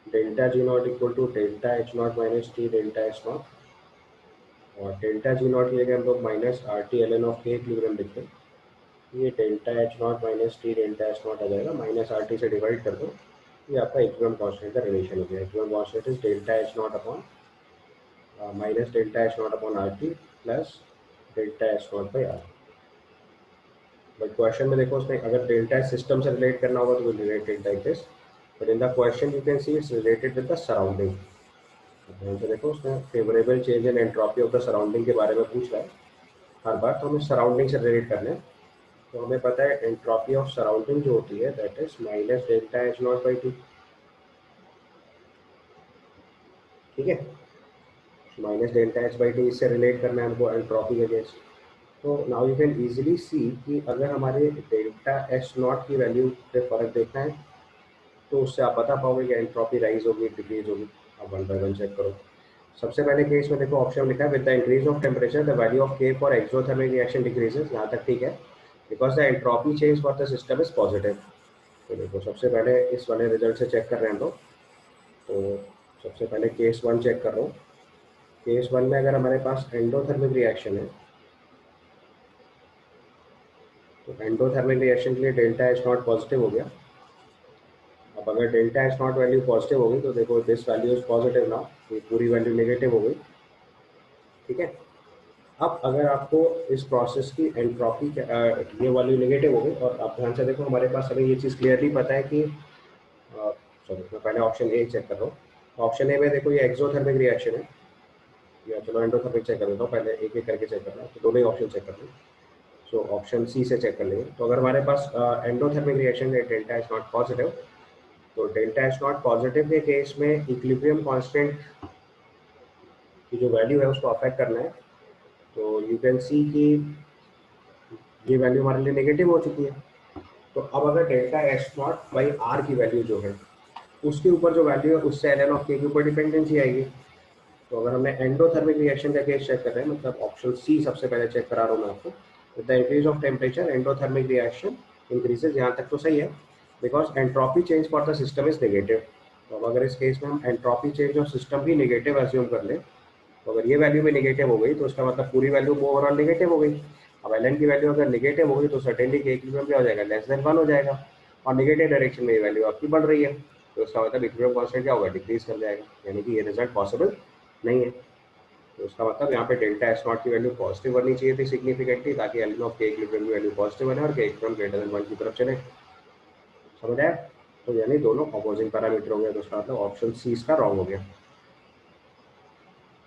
delta G naught equal to delta H naught minus T delta H naught, और डेल्टा जी नॉट की जगह हम लोग minus R T L N of K equilibrium लिखते हैं. ये delta H naught minus T delta H naught आ जाएगा. माइनस आर टी से डिवाइड कर दो. ये आपका इक्विलिब्रियम कांस्टेंट का रिलेशन हो गया. Equilibrium constant is delta H not upon minus delta H not upon R T plus delta H not by R. But question में देखो उसमें अगर डेल्टा सिस्टम से रिलेट करना होगा तो will related like this. But in the question you can see it's related with the surrounding. ध्यान से देखो उसमें favourable change in entropy of the surrounding के बारे में पूछ रहा है. हर बार तो हमें सराउंडिंग से रिलेट करना है. तो हमें पता है एंट्रोपी ऑफ सराउंडिंग जो होती है that is minus delta H not by T. ठीक है. Minus delta H by T इससे रिलेट करना है हमको एंट्रोपी के अगेंस्ट. तो नाउ यू कैन इजीली सी कि अगर हमारे डेल्टा एच नॉट की वैल्यू पे फर्क देखना है तो उससे आप बता पाओगे कि एंट्रोपी राइज होगी डिक्रीज होगी. आप 1 बाय 1 चेक करो. सबसे पहले केस में देखो ऑप्शन लिखा है with the increase of temperature the value of के फॉर एक्सोथर्मिक रिएक्शन डिक्रीजेस. यहाँ तक ठीक है because the entropy change for the system is positive. तो देखो सबसे पहले इस वाले रिजल्ट से चेक कर रहे हैं हम लोग. तो सबसे पहले केस 1 चेक कर रहा हूँ. केस 1 में अगर हमारे पास एंडोथर्मिक रिएक्शन है तो एंडोथर्मिक रिएक्शन के लिए डेल्टा एच नॉट पॉजिटिव हो गया. अब अगर delta H not value positive होगी तो देखो this value is positive now. ये पूरी वैल्यू नेगेटिव हो गई. ठीक है. अब अगर आपको इस प्रोसेस की एंट्रोपी ये वैल्यू नेगेटिव हो गई और आप ध्यान से देखो हमारे पास हमें ये चीज़ क्लियरली पता है कि सॉरी मैं पहले ऑप्शन ए चेक कर रहा हूँ. ऑप्शन ए में देखो ये एक्सोथर्मिक रिएक्शन है. या चलो एंडोथर्मिक चेक कर लेता हूँ. पहले एक एक करके चेक करना है तो दोनों ही ऑप्शन चेक कर लो. सो ऑप्शन सी से चेक कर लेंगे. तो अगर हमारे पास एंडोथर्मिक रिएक्शन है डेल्टा एच नॉट पॉजिटिव तो डेल्टा एच नॉट पॉजिटिव के केस में इक्विलिब्रियम कांस्टेंट की जो वैल्यू है उसको अफेक्ट करना है. तो यू कैन सी कि ये वैल्यू हमारे लिए नेगेटिव हो चुकी है. तो अब अगर delta H not by R की वैल्यू जो है उसके ऊपर जो वैल्यू है उससे एल एन ऑफ के ऊपर डिपेंडेंसी आएगी. तो अगर हमें एंडोथर्मिक रिएक्शन का केस चेक कर रहे हैं मतलब ऑप्शन सी सबसे पहले चेक करा रहा हूँ मैं आपको. With the increase of temperature endothermic reaction increases. यहाँ तक तो सही है because entropy change for the system is negative. तो अब अगर इस केस में हम एंट्रोपी चेंज ऑफ सिस्टम भी नेगेटिव एज्यूम कर लें तो अगर ये वैल्यू भी नेगेटिव हो गई तो उसका मतलब पूरी वैल्यू ओवरऑल नेगेटिव हो गई. अब एल एन की वैल्यू अगर नेगेटिव होगी तो सर्टेनली के इक्विलिब्रियम क्या हो जाएगा लेस देन 1 हो जाएगा. और नेगेटिव डायरेक्शन में ये वैल्यू आपकी बढ़ रही है तो उसका मतलब इक्विलिब्रियम कांस्टेंट क्या होगा डिक्रीज कर जाएगा. यानी कि ये रिजल्ट पॉसिबल नहीं है. तो उसका मतलब यहाँ पे डेल्टा एच नॉट की वैल्यू पॉजिटिव बननी चाहिए थी सिग्निफिकेंटली ताकि L N of K equilibrium की वैल्यू पॉजिटिव बने और के इक्विलिब्रियम ग्रेटर देन 1 की तरफ चले. समझ आया. तो यानी दोनों अपोजिंग पैरामीटर हो गए. तो उसका मतलब ऑप्शन सी इसका रॉन्ग हो गया.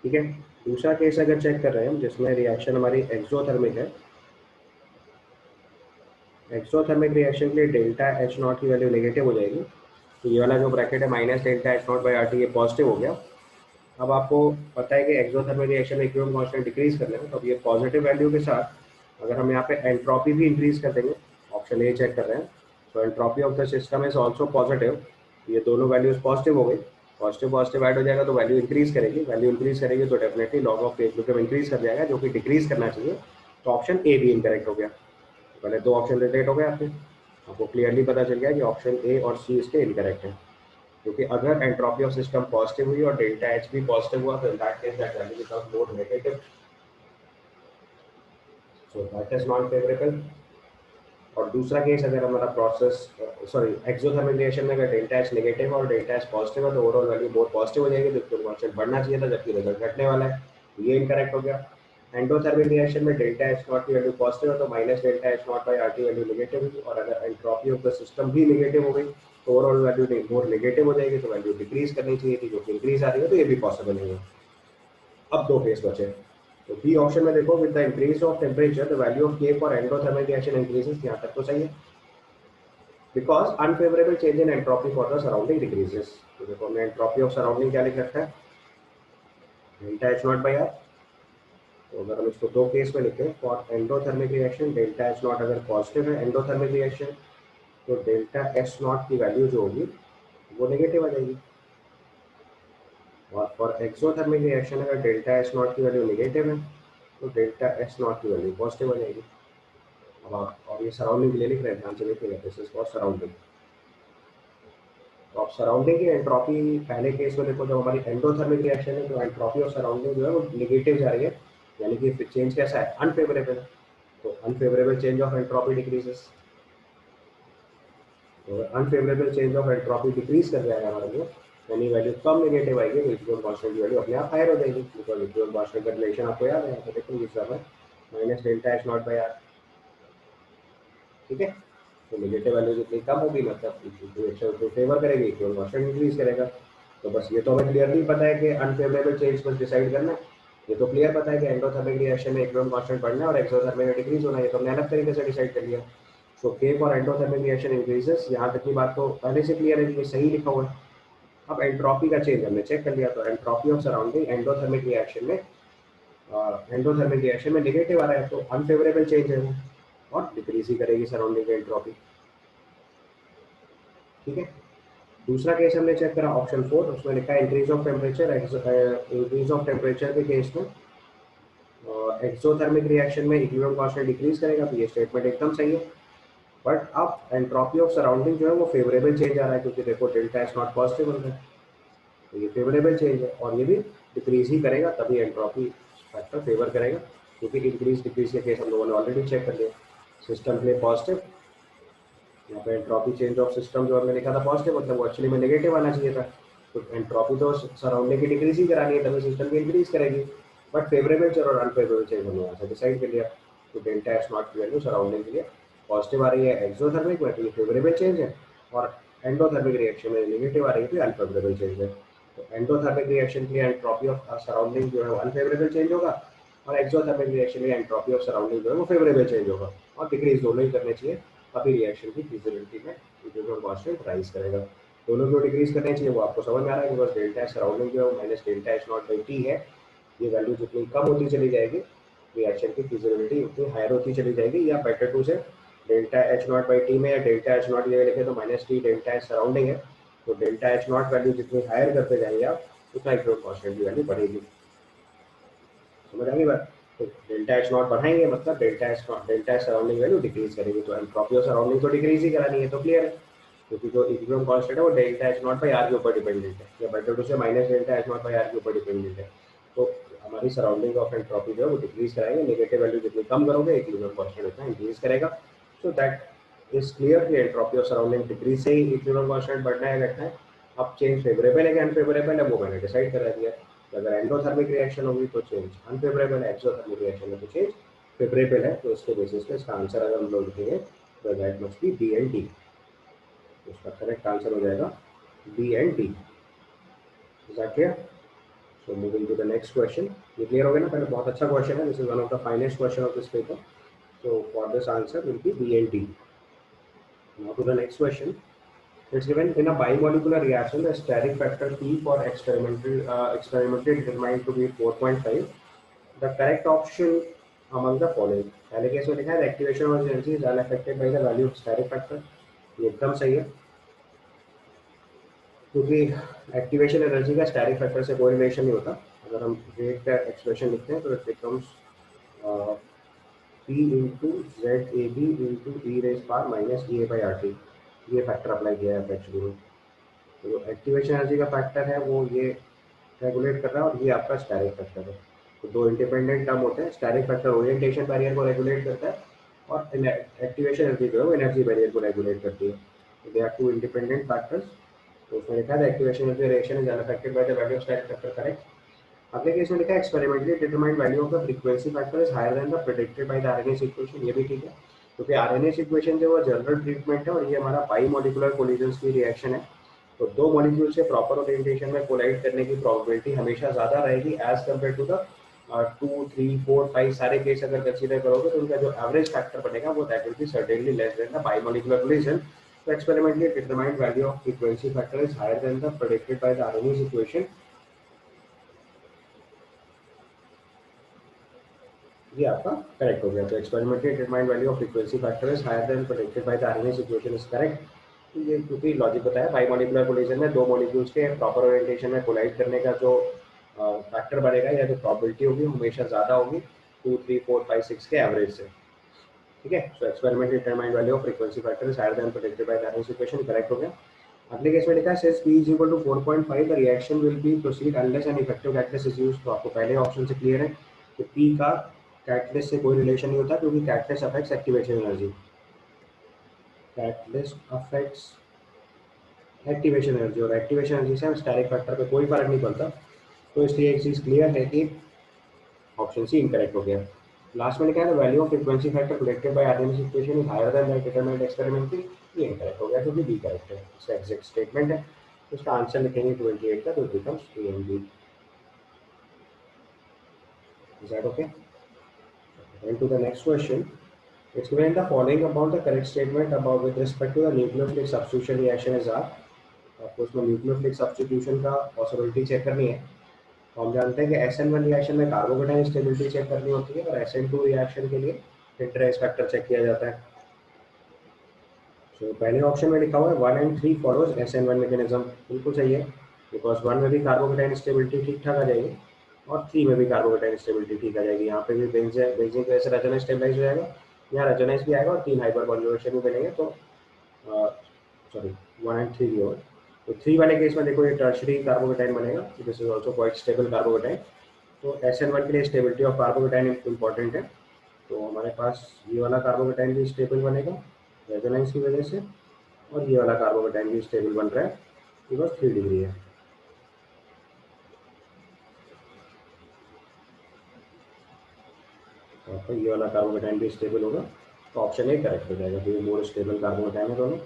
ठीक है. दूसरा केस अगर चेक कर रहे हैं हम जिसमें रिएक्शन हमारी एक्सोथर्मिक है एक्सोथर्मिक रिएक्शन के लिए डेल्टा एच नॉट की वैल्यू नेगेटिव हो जाएगी, तो ये वाला जो ब्रैकेट है minus delta H not by R T, ये पॉजिटिव हो गया। अब आपको पता है कि एक्सोथर्मिक रिएक्शन में इक्विलिब्रियम कांस्टेंट डिक्रीज कर लेंगे, तो अब ये पॉजिटिव वैल्यू के साथ अगर हम यहाँ पे एंट्रोपी भी इंक्रीज कर देंगे, ऑप्शन ए चेक कर रहे हैं, तो entropy of the system is also positive, ये दोनों वैल्यूज पॉजिटिव हो गई, पॉजिटिव पॉजिटिव ऐड हो जाएगा तो वैल्यू इंक्रीज करेगी, वैल्यू इंक्रीज करेगी तो definitely log of equilibrium increase कर जाएगा, जो कि डिक्रीज करना चाहिए, तो ऑप्शन ए भी इनकरेक्ट हो गया। पहले दो ऑप्शन रिलेट हो गए आपको क्लियरली पता चल गया कि ऑप्शन ए और सी इसके इनकरेक्ट है, क्योंकि अगर एंट्रोपी ऑफ सिस्टम पॉजिटिव हुई और डेल्टा एच भी पॉजिटिव हुआ तो in that case that value becomes more negative, so that is not favourable. और दूसरा केस अगर हमारा प्रोसेस सॉरी एक्सोथर्मिक रिएक्शन में अगर डेल्टा एच नेगेटिव और डेल्टा एच पॉजिटिव है तो ओवरऑल वैल्यू बहुत पॉजिटिव हो जाएगी, तो कांस्टेंट बढ़ना चाहिए था जबकि रिजल्ट घटने वाला है, ये इनकरेक्ट हो गया। एंडोथर्मिक रिएक्शन में डेल्टा एच नॉट की वैल्यू पॉजिटिव है तो minus delta H not by R T value negative हुई, और अगर एंट्रोपी ऑफ द सिस्टम भी नेगेटिव हो गई तो ओवरऑल वैल्यू मोर नेगेटिव हो जाएगी, तो वैल्यू डिक्रीज करनी चाहिए थी, जो कि इंक्रीज आ रही है, तो ये भी पॉसिबल नहीं है। अब दो केस बचे, तो बी ऑप्शन में देखो, with the increase of temperature the value of के फॉर एंडोथर्मिक रिएक्शन इंक्रीजेस, यहाँ तक तो सही है, because unfavourable change in entropy for the surrounding decreases. तो देखो हमने एंट्रोपी ऑफ सराउंडिंग क्या लिख रखा है, delta H not by R, तो अगर हम इसको दो केस में लिखें, for endothermic reaction delta H naught अगर पॉजिटिव है एंडोथर्मिक रिएक्शन, तो डेल्टा एच नॉट की वैल्यू जो होगी वो नेगेटिव आ जाएगी, और फॉर एक्सोथर्मिक रिएक्शन अगर डेल्टा एच नॉट की वैल्यू नेगेटिव है तो डेल्टा एच नॉट की वैल्यू पॉजिटिव आ जाएगी। अब आप और ये सराउंडिंग के लिए लिख रहे हैं, ध्यान से लिखिएगा, दिस इज फॉर सराउंडिंग। तो आप सराउंडिंग की एंट्रोपी पहले केस में देखो, जब हमारी एंडोथर्मिक रिएक्शन है तो एंट्रोपी ऑफ सराउंडिंग जो है वो नेगेटिव जा रही है, यानी कि चेंज कैसा है, अनफेवरेबल, तो unfavourable change of entropy decreases, तो unfavourable change of entropy decrease कर जाएगा हमारे लिए, यानी वैल्यू कम नेगेटिव आएगी, तो इक्विलिब्रियम कांस्टेंट की वैल्यू अपने आप हायर हो जाएगी, बिकॉज इक्विलिब्रियम कांस्टेंट का रिलेशन आपको याद है, तो देखो इस समय minus delta H not by R, ठीक है, तो नेगेटिव वैल्यू जितनी कम होगी मतलब इक्वेशन को फेवर करेगी, इक्विलिब्रियम कांस्टेंट इंक्रीज करेगा। तो बस ये तो हमें क्लियरली पता है कि अनफेवरेबल चेंज बस डिसाइड करना है, ये तो क्लियर पता है कि एंडोथर्मिक रिएक्शन में इक्विलिब्रियम कांस्टेंट बढ़ना है और एक्सोथर्मिक में डिक्रीज होना है, ये तो हमने अलग तरीके से डिसाइड कर लिया। सो के फॉर एंडोथर्मिक रिएक्शन इंक्रीजेस, यहाँ तक की बात तो पहले से क्लियर है कि सही लिखा हुआ है। अब एंट्रोपी का चेंज हमने चेक कर लिया, तो entropy of surrounding endothermic reaction में नेगेटिव आ रहा है, तो अनफेवरेबल चेंज है वो, और डिक्रीज ही करेगी सराउंडिंग की एंट्रोपी, ठीक है। दूसरा केस हमने चेक करा ऑप्शन 4, उसमें लिखा है increase of temperature, increase of temperature के केस में एक्सोथर्मिक रिएक्शन में इक्विलिब्रियम कांस्टेंट डिक्रीज करेगा, तो ये स्टेटमेंट एकदम सही है। बट अब एंट्रोपी ऑफ सराउंडिंग जो है वो फेवरेबल चेंज आ रहा है, क्योंकि देखो डेल्टा एच नॉट पॉजिटिव बन रहा है, तो ये फेवरेबल चेंज है, और ये भी डिक्रीज ही करेगा, तभी एंट्रोपी फैक्टर फेवर करेगा, क्योंकि इंक्रीज डिक्रीज के केस हम लोगों ने ऑलरेडी चेक कर लिया। सिस्टम के लिए पॉजिटिव, यहाँ पे एंट्रोपी चेंज ऑफ सिस्टम जो हमने लिखा था पॉजिटिव, मतलब वो एक्चुअली में नेगेटिव आना चाहिए था, तो एंट्रोपी तो सराउंडिंग की डिक्रीज ही करानी है, तभी सिस्टम की इंक्रीज करेगी, बट फेवरेबल चेंज और अनफेवरेबल चेंज हमने यहाँ से डिसाइड कर लिया, तो डेल्टा एच नॉट की वैल्यू सराउंडिंग के लिए पॉजिटिव आ रही है एक्सोथर्मिक में, तो ये फेवरेबल चेंज है, और एंडोथर्मिक रिएक्शन में नेगेटिव आ रही है, तो अनफेवरेबल चेंज है। तो एंडोथर्मिक रिएक्शन के लिए एंट्रोपी ऑफ सराउंडिंग जो है वो अनफेवरेबल चेंज होगा, और एक्सोथर्मिक रिएक्शन में एंट्रोपी ऑफ सराउंडिंग जो है वो फेवरेबल चेंज होगा, और डिक्रीज दोनों ही करने चाहिए, तभी रिएक्शन की फिजिबिलिटी में इक्विलिब्रियम कांस्टेंट राइज करेगा। दोनों को डिक्रीज करने चाहिए वो आपको समझ में आ रहा है, बिकॉज डेल्टा सराउंडिंग जो है minus delta H not by T है, ये वैल्यू जितनी कम होती चली जाएगी रिएक्शन की फिजिबिलिटी उतनी हायर होती चली जाएगी, या बेटर टू से delta H not by T में या डेल्टा एच नॉट जगह लिखे तो minus T delta H surrounding है, तो डेल्टा एच नॉट वैल्यू जितनी हायर करते जाएंगे आप उतना इक्विलिब्रियम कांस्टेंट की वैल्यू बढ़ेगी, समझ आ गई बात। तो डेल्टा एच नॉट बढ़ाएंगे मतलब delta H surrounding value decrease करेगी, तो एंट्रोपी ऑफ सराउंडिंग तो डिक्रीज ही करानी है, तो क्लियर है, क्योंकि जो इक्विलिब्रियम कांस्टेंट है वो delta H not by R के ऊपर डिपेंडेंट है, या better to say minus delta H not by R के ऊपर डिपेंडेंट है, तो हमारी सराउंडिंग ऑफ एंट्रोपी जो है वो डिक्रीज कराएंगे, नेगेटिव वैल्यू जितनी कम करोगे इक्विलिब्रियम कांस्टेंट उतना इंक्रीज करेगा। सो दैट इज क्लियर कि एंट्रोपी ऑफ सराउंडिंग डिक्रीज से ही इक्विलिब्रियम कांस्टेंट बढ़ना है घटना है। अब चेंज फेवरेबल है कि अनफेवरेबल है वो मैंने डिसाइड करा दिया, अगर एंडोथर्मिक रिएक्शन होगी तो चेंज अनफेवरेबल है, एक्सोथर्मिक रिएक्शन में तो चेंज फेवरेबल है, तो इसके बेसिस पे इसका आंसर अगर हम लोग लिखेंगे तो that must be B and D, तो इसका करेक्ट आंसर हो जाएगा B and D. Is that clear? So moving to the next question, ये क्लियर हो गया ना, पहले बहुत अच्छा क्वेश्चन है, this is one of the finest question of this paper, so for this answer will be B and D. Now to the next question. It's given in a bimolecular reaction, the steric factor P for experimentally determined to be 4.5. The correct option among the following. पहले case में लिखा है activation of energy is unaffected by the value of steric factor, ये एकदम सही है क्योंकि activation energy का स्टेरिक फैक्टर से कोई रिलेशन नहीं होता। अगर हम रेट का एक्सप्रेशन लिखते हैं तो it becomes P into Z A B into E raise power minus E A by R T, ये फैक्टर अप्लाई किया है एक्चुअली में। तो जो एक्टिवेशन एनर्जी का फैक्टर है वो ये रेगुलेट कर रहा है और ये आपका स्टेरिक फैक्टर है। तो दो इंडिपेंडेंट टर्म होते हैं, स्टेरिक फैक्टर ओरिएंटेशन बैरियर को रेगुलेट करता है और एक्टिवेशन एनर्जी जो है वो एनर्जी बैरियर को रेगुलेट करती है। तो they are two independent factors. तो उसमें लिखा है activation energy reaction is unaffected by the value of steric factor, correct. अगले केस में लिखा है experimentally determined value of the frequency factor is higher than the predicted by the Arrhenius equation, ये भी ठीक है क्योंकि आरएनएस इक्वेशन जो है जनरल ट्रीटमेंट है और ये हमारा बाई मॉलिक्यूलर कोलिजन्स की रिएक्शन है। तो दो मॉलिक्यूल से प्रॉपर ओरिएंटेशन में कोलाइड करने की प्रोबेबिलिटी हमेशा ज़्यादा रहेगी एज कम्पेयर टू द 2, 3, 4, 5 सारे केस अगर कंसीडर करोगे तो उनका जो एवरेज फैक्टर बनेगा वो that will be certainly less than the bimolecular collision. So experimentally determined value of frequency factor is higher than the predicted by the Arrhenius equation. ये आपका करेक्ट हो गया। तो experimentally determined value of frequency factor is higher than predicted by the Arrhenius equation is correct. तो ये क्योंकि logic बताया बाइमोलिकुलर collision में दो मॉलिक्यूल्स के प्रॉपर ओरिएंटेशन में कोलाइड करने का जो फैक्टर बनेगा या जो प्रोबेबिलिटी होगी हमेशा ज़्यादा होगी 2, 3, 4, 5, 6 के एवरेज से, ठीक है। So experimentally determined value of frequency factor is higher than predicted by the Arrhenius equation, correct हो गया। अगले केस में लिखा है since P is equal to 4.5 the reaction will be proceed unless an effective catalyst is used. तो आपको पहले option से क्लियर है कि P का कैटलिस्ट से कोई रिलेशन नहीं होता क्योंकि catalyst affects activation energy, catalyst affects activation energy और एक्टिवेशन एनर्जी से स्टेरिक फैक्टर पे कोई फर्क नहीं पड़ता। तो इसलिए एक चीज़ क्लियर है कि ऑप्शन सी इनकरेक्ट हो गया। लास्ट में लिखा है value of frequency factor predicted by Arrhenius equation is higher than that determined experimentally, ये इनकरेक्ट हो गया क्योंकि बी करेक्ट है, इसका एग्जैक्ट स्टेटमेंट है। तो इसका आंसर लिखेंगे 28 का, तो it becomes A and B. Is that okay? Then to the next question, it's given the following about the correct statement about with respect to the nucleophilic substitution reaction is R। आपको इसमें nucleophilic substitution का possibility check करनी है। तो हम जानते हैं कि SN1 रिएक्शन में कार्बोकेटाइन स्टेबिलिटी चेक करनी होती है और SN2 रिएक्शन के लिए इंटरेस्ट फैक्टर चेक किया जाता है। तो पहले ऑप्शन में लिखा हुआ है 1 and 3 फॉलोज SN1 मैकेनिज्म, बिल्कुल सही है बिकॉज 1 में भी कार्बोकेटाइन स्टेबिलिटी ठीक ठाक आ जाएगी और 3 में भी कार्बोकेटाइन स्टेबिलिटी ठीक आ जाएगी। यहाँ पे भी बेंजीन की वजह से रेजोनेंस स्टेबलाइज हो जाएगा, यहाँ रेजोनेंस भी आएगा और 3 हाइपर कॉन्जुगेशन भी बनेंगे। तो सॉरी 1 and 3 भी होगा। तो 3 वाले केस में देखो ये टर्शरी कार्बोकेटाइन बनेगा, this is also quite stable carbocation. तो SN1 के लिए स्टेबिलिटी ऑफ कार्बोकेटाइन इंपॉर्टेंट है। तो हमारे पास ये वाला कार्बोकेटाइन भी स्टेबल बनेगा रेजोनेंस की वजह से और ये वाला कार्बोकेटाइन भी स्टेबल बन रहा है बिकॉज 3 डिग्री है। तो ये वाला कार्बोकेटाइन भी स्टेबल होगा, तो ऑप्शन ए करेक्ट हो जाएगा क्योंकि मोर स्टेबल कार्बोकेटाइन है दोनों।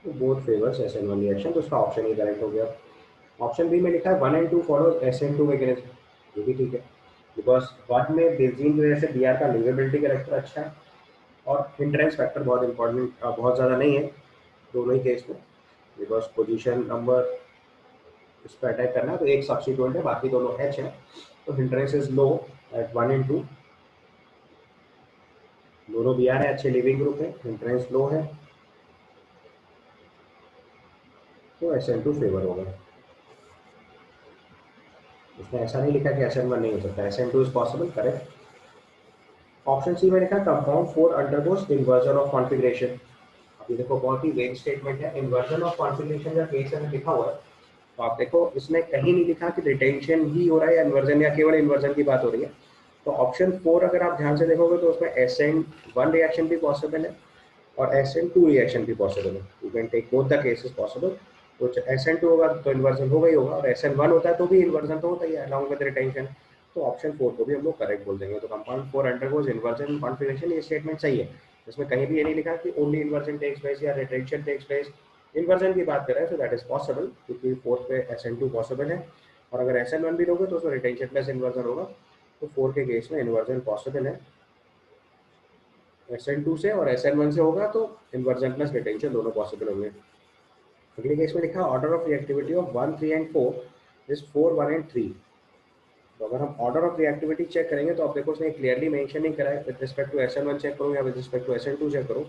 तो बोथ फेवर्स SN1 रिएक्शन, तो उसका ऑप्शन ए करेक्ट हो गया। ऑप्शन बी में लिखा है 1 and 2 फॉलो SN2 मैकेनिज्म, ये भी ठीक है बिकॉज 1 में बेंजीन की वजह से Br का लिवेबिलिटी कैरेक्टर अच्छा है और हिंड्रेंस फैक्टर बहुत इंपॉर्टेंट बहुत ज़्यादा नहीं है दोनों ही केस में बिकॉज पोजीशन नंबर इस पर अटैक करना है तो एक सब्स्टिट्यूएंट है बाकी दोनों H है। तो hindrance is low at 1 and 2, दोनों Br है, अच्छे लिविंग ग्रुप है, हिंड्रेंस लो है, तो SN2 फेवर होगा। उसने ऐसा नहीं लिखा कि SN1 नहीं हो सकता, SN2 is possible, correct. Option C में लिखा compound 4 undergoes inversion of configuration. अभी देखो बहुत ही वेग स्टेटमेंट है, इन्वर्जन ऑफ कॉन्फिगरेशन का केस में लिखा हुआ है। तो आप देखो इसने कहीं नहीं लिखा कि रिटेंशन ही हो रहा है या इन्वर्जन या केवल इन्वर्जन की बात हो रही है। तो ऑप्शन 4 अगर आप ध्यान से देखोगे तो उसमें SN1 रिएक्शन भी पॉसिबल है और SN2 रिएक्शन भी पॉसिबल है। You can take both the cases possible. तो SN2 होगा तो इन्वर्जन होगा ही होगा और SN1 होता है तो भी इन्वर्जन तो होता ही है अलॉन्ग विद रिटेंशन। तो ऑप्शन 4 को भी हम लोग करेक्ट बोल देंगे। तो कंपाउंड 4 अंडरगोज इन्वर्जन कॉन्फिगरेशन, ये स्टेटमेंट सही है। इसमें कहीं भी ये नहीं लिखा कि ओनली इन्वर्जन टेक्स प्लेस या रिटेंशन टेक्स प्लेस, इन्वर्जन की बात कर रहे हैं। सो दैट इज पॉसिबल क्योंकि 4 पे SN2 पॉसिबल है और अगर SN1 भी लोगे तो उसमें रिटेंशन प्लस इन्वर्जन होगा। तो 4 के केस में इन्वर्जन पॉसिबल है SN2 से और SN1 से होगा तो इन्वर्जन प्लस रिटेंशन दोनों पॉसिबल होंगे। अगले केस में लिखा order of reactivity of 1, 3 and 4 is 4, 1 and 3। तो अगर हम ऑर्डर ऑफ रिएक्टिविटी चेक करेंगे तो आप देखो उसने क्लियरली मेंशन नहीं करा है with respect to SN1 check करो या with respect to SN2 check करो,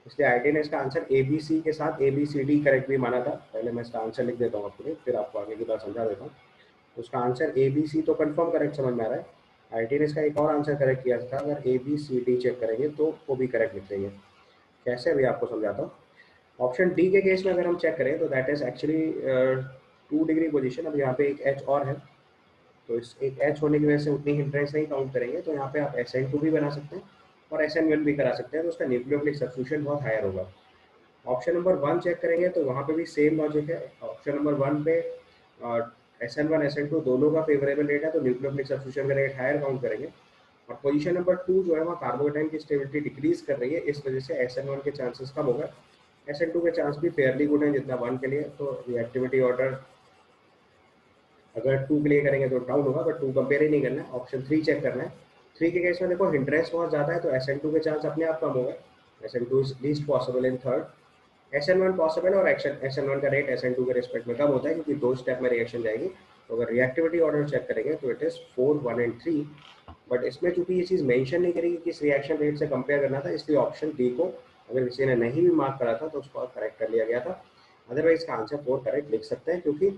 इसलिए आईटी ने इसका आंसर ABC के साथ ABCD करेक्ट भी माना था। पहले मैं इसका आंसर लिख देता हूँ आपको, फिर आपको आगे की बात समझा देता हूँ। उसका आंसर ABC तो कंफर्म करेक्ट समझ में आ रहा है। आईटी ने इसका एक और आंसर करेक्ट किया था, अगर ABCD चेक करेंगे तो वो भी करेक्ट लिख देंगे। कैसे अभी आपको समझाता हूँ। ऑप्शन डी के केस में अगर हम चेक करें तो that is actually 2 degree position. अब यहाँ पे एक एच और है, तो इस एक एच होने की वजह से उतनी हिंड्रेंस नहीं काउंट करेंगे, तो यहाँ पे आप SN2 भी बना सकते हैं और SN1 भी करा सकते हैं, तो उसका न्यूक्लियोफिलिक सब्स्टिट्यूशन बहुत हायर होगा। ऑप्शन नंबर 1 चेक करेंगे तो वहाँ पे भी सेम लॉजिक है। ऑप्शन नंबर 1 पे SN1 SN2 दोनों का फेवरेबल रेट है, तो न्यूक्लियोफिलिक सब्स्टिट्यूशन का रेट हायर काउंट करेंगे। और पोजीशन नंबर 2 जो है वहाँ कार्बोकेटाइन की स्टेबिलिटी डिक्रीज कर रही है, इस वजह से SN1 के चांसेस कम होगा। SN2 के चांस भी फेयरली गुड है जितना 1 के लिए, तो रिएक्टिविटी ऑर्डर अगर 2 के लिए करेंगे तो डाउन होगा, बट 2 कंपेयर ही नहीं करना है, ऑप्शन 3 चेक करना है। 3 के केस में देखो हिंड्रेंस बहुत ज़्यादा है, तो SN2 के चांस अपने आप कम होगा। SN2 is least possible in third. SN1 possible है और SN1 का रेट SN2 के रिस्पेक्ट में कम होता है क्योंकि 2 स्टेप में रिएक्शन जाएगी। तो अगर रिएक्टिविटी ऑर्डर चेक करेंगे तो इट इज 4, 1 एंड 3। बट इसमें चूंकि ये चीज़ मेंशन नहीं करेगी किस रिएक्शन रेट से कंपेयर करना था, इसलिए ऑप्शन डी को अगर किसी ने नहीं भी मार्क करा था तो उसको करेक्ट कर लिया गया था। अदरवाइज का आंसर 4 करेक्ट लिख सकते हैं, क्योंकि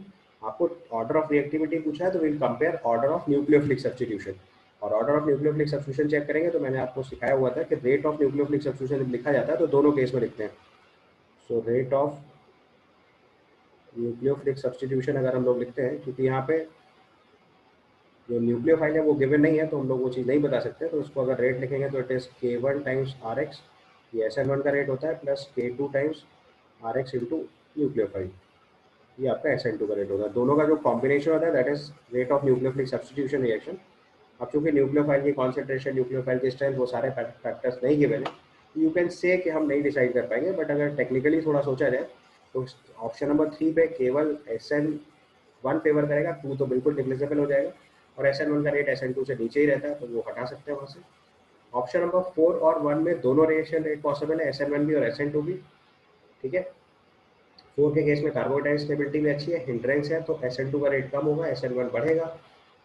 आपको ऑर्डर ऑफ रिएक्टिविटी पूछा है तो will compare order of nucleophilic substitution. और order of nucleophilic substitution check करेंगे तो मैंने आपको सिखाया हुआ था कि रेट ऑफ न्यूक्लियोफिलिक सब्स्टिट्यूशन जब लिखा जाता है तो दोनों केस में लिखते हैं। So rate of nucleophilic substitution अगर हम लोग लिखते हैं, क्योंकि यहाँ पे जो न्यूक्लियोफाइल है वो गिवन नहीं है तो हम लोग वो चीज़ नहीं बता सकते, तो उसको अगर रेट लिखेंगे तो it is K1 times RX, ये SN1 का रेट होता है, plus K2 times RX into nucleophile, ये आपका SN2 का रेट होगा। दोनों का जो कॉम्बिनेशन होता है that is rate of nucleophilic substitution reaction. अब चूंकि न्यूक्लियोफाइल की कॉन्सेंट्रेशन, न्यूक्लियोफाइल की स्ट्रेंथ, वो सारे फैक्टर्स नहीं गिवन है, यू कैन से कि हम नहीं डिसाइड कर पाएंगे, बट अगर टेक्निकली थोड़ा सोचा जाए तो ऑप्शन नंबर 3 पे केवल SN1 फेवर करेगा, 2 तो बिल्कुल निग्लिजिबल हो जाएगा, और SN1 का रेट SN2 से नीचे ही रहता है तो वो हटा सकते हैं वहाँ से। ऑप्शन नंबर 4 और 1 में दोनों रिएक्शन रेट पॉसिबल है, SN1 भी और SN2 भी। ठीक है, 4 के केस में कार्बोडाइल स्टेबिलिटी भी अच्छी है, हिंड्रेंस है, तो SN2 का रेट कम होगा, SN1 बढ़ेगा।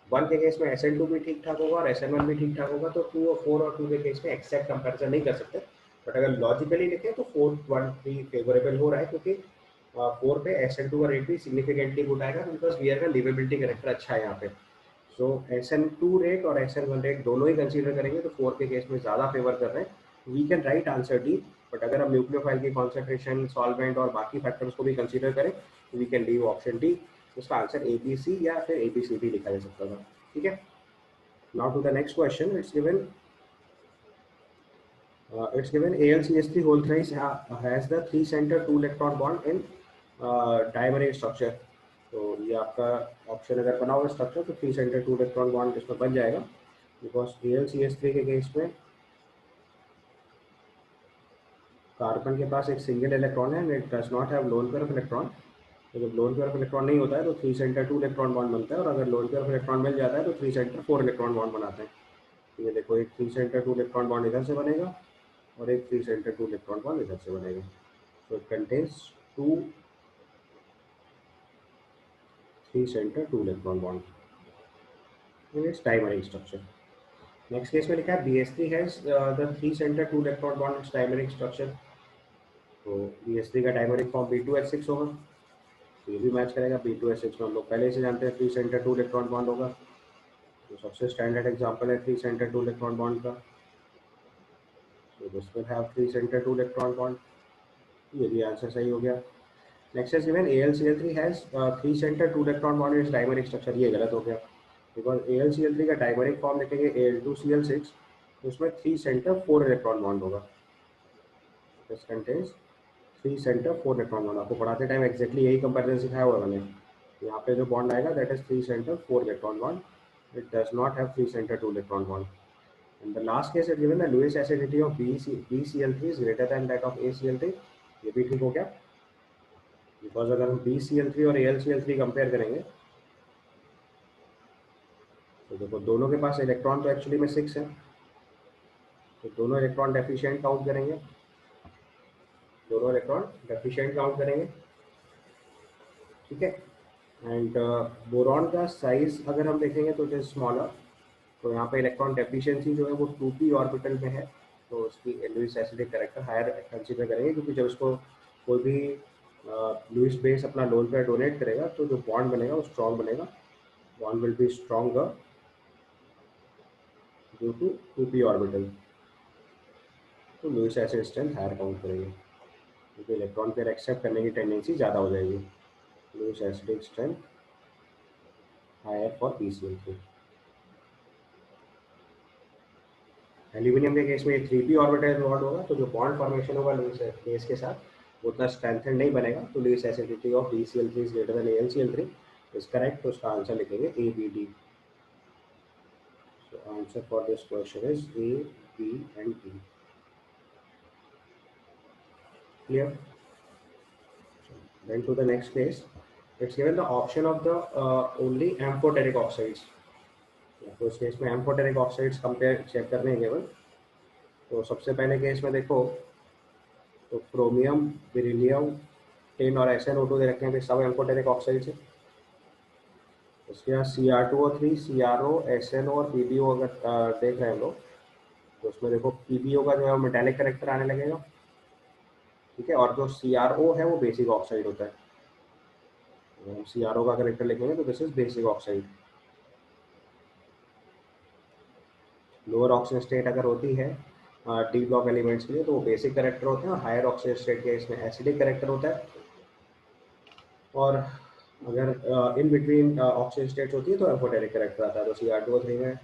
1 के केस में SN2 भी ठीक ठाक होगा और SN1 भी ठीक ठाक होगा, तो 2 और 4 और 2 के केस में एक्सैक्ट कंपैरिजन नहीं कर सकते, बट अगर लॉजिकली लिखें तो 4, 1, 3 फेवरेबल हो रहा है, क्योंकि 4 पे SN2 का रेट भी सिग्निफिकेंटली गुड आएगा, बिकॉज वीयर का लिवेबिलिटी करेक्टर अच्छा है यहाँ पे। सो SN2 रेट और SN1 रेट दोनों ही कंसीडर करेंगे तो 4 के केस में ज़्यादा फेवर कर रहे हैं। We can write answer D, but अगर हम न्यूक्लियोफाइल की कॉन्सेंट्रेशन, सॉल्वेंट और बाकी फैक्टर्स को भी कंसीडर करें तो we can leave option D. उसका आंसर ABC या फिर ABCD लिखा जा सकता था। ठीक है, now to the next question. It's given AlCH3 whole thrice has the 3 center 2 electron bond in diameric structure। तो ये आपका ऑप्शन अगर बना हुआ स्ट्रक्चर तो 3 सेंटर 2 इलेक्ट्रॉन बॉन्ड इसमें बन जाएगा, बिकॉज AlCH3 के केस में कार्बन के पास एक सिंगल इलेक्ट्रॉन है and it does not have lone pair of electron. तो जब लोन पेयर ऑफ इलेक्ट्रॉन नहीं होता है तो 3 सेंटर 2 इलेक्ट्रॉन बॉन्ड बनता है, और अगर लोन पेयर ऑफ इलेक्ट्रॉन मिल जाता है तो 3 सेंटर 4 इलेक्ट्रॉन बॉन्ड बनाते हैं। तो ये देखो, एक 3 सेंटर 2 इलेक्ट्रॉन बॉन्ड इधर से बनेगा और एक 3 सेंटर 2 इलेक्ट्रॉन बॉन्ड इधर से बनेगा। So it contains 2 3 center 2 electron bond in its dimeric structure। Next case में लिखा है BH3 has the 3 center 2 electron bond in its dimeric structure। तो BH3 का डायमेरिक फॉर्म B2H6 होगा, तो ये भी मैच करेगा। B2H6 में हम लोग पहले से जानते हैं 3 center 2 electron bond होगा, तो सबसे स्टैंडर्ड एग्जांपल है 3 center 2 electron bond का। तो this will have 3 center 2 electron bond, ये भी आंसर सही हो गया। Next is given AlCl3 has 3 center 2 electron bond in its dimeric structure। ये गलत हो गया, बिकॉज AlCl3 का डायमेरिक फॉर्म लिखेंगे Al2Cl6, तो उसमें 3 सेंटर 4 इलेक्ट्रॉन बॉन्ड होगा। This contains 3 centre 4 electron bond. आपको पढ़ाते टाइम एक्जैक्टली यही कंपैरिजन सिखाया हुआ मैंने। यहाँ पे जो बॉन्ड आएगा that is 3 centre 4 electron bond, it does not have 3 centre 2 electron bond. In the last case it given the Lewis acidity of BCl3 is greater than that of ACl3, ये भी ठीक हो गया, बिकॉज अगर हम BCl3 और AlCl3 compare करेंगे तो देखो दोनों के पास इलेक्ट्रॉन तो एक्चुअली में 6 है, तो दोनों इलेक्ट्रॉन डेफिशिएंट काउंट करेंगे, दोनों इलेक्ट्रॉन डेफिशिएंट काउंट करेंगे, ठीक है। एंड बोरॉन का साइज अगर हम देखेंगे तो इट इज स्मॉलर, तो यहाँ पे इलेक्ट्रॉन डेफिशिएंसी जो है वो 2p ऑर्बिटल में है, तो उसकी Lewis acidic character higher consider करेंगे, क्योंकि जब उसको कोई भी लुईस बेस अपना लोन पेयर डोनेट करेगा तो जो बॉन्ड बनेगा वो स्ट्रॉन्ग बनेगा, bond will be stronger due to 2p orbital, तो Lewis acid strength higher count करेंगे, क्योंकि इलेक्ट्रॉन पेयर एक्सेप्ट करने की टेंडेंसी ज़्यादा हो जाएगी। Lewis acidic strength higher for PCl3। Aluminium के केस में 3p ऑर्बिटल बॉन्ड होगा, तो जो बॉन्ड फॉर्मेशन होगा लुईस बेस के साथ उतना स्ट्रेंथन नहीं बनेगा, तो Lewis acidity of BCl3 is greater than AlCl3 is correct, तो उसका आंसर लिखेंगे ABD। So answer for this question is A, B and D. Clear? Then to the next case, it's given the option of the only amphoteric oxides. तो इस case में amphoteric oxides compare check करने हैं केवल। तो सबसे पहले case में देखो तो क्रोमियम, बेरिलियम, टिन और SnO2 दे रखे हैं, सब एम्फोटेरिक ऑक्साइड्स है। उसके बाद Cr2O3, CrO, SnO और PbO अगर देख रहे हैं हम लोग, तो उसमें देखो PbO का जो है मेटेलिक करेक्टर आने लगेगा, ठीक है, और जो CrO है वो बेसिक ऑक्साइड होता है। हम CrO का करेक्टर लिखेंगे तो this is basic oxide. Lower oxygen state अगर होती है डी ब्लॉक एलिमेंट्स के लिए तो वो बेसिक करेक्टर होते हैं, और हायर ऑक्सीजन स्टेट के इसमें एसिडिक करेक्टर होता है। और अगर इन बिटवीन ऑक्सीजन स्टेट्स होती है तो एम्फोटेरिक करेक्टर आता है। तो Cr2O3 में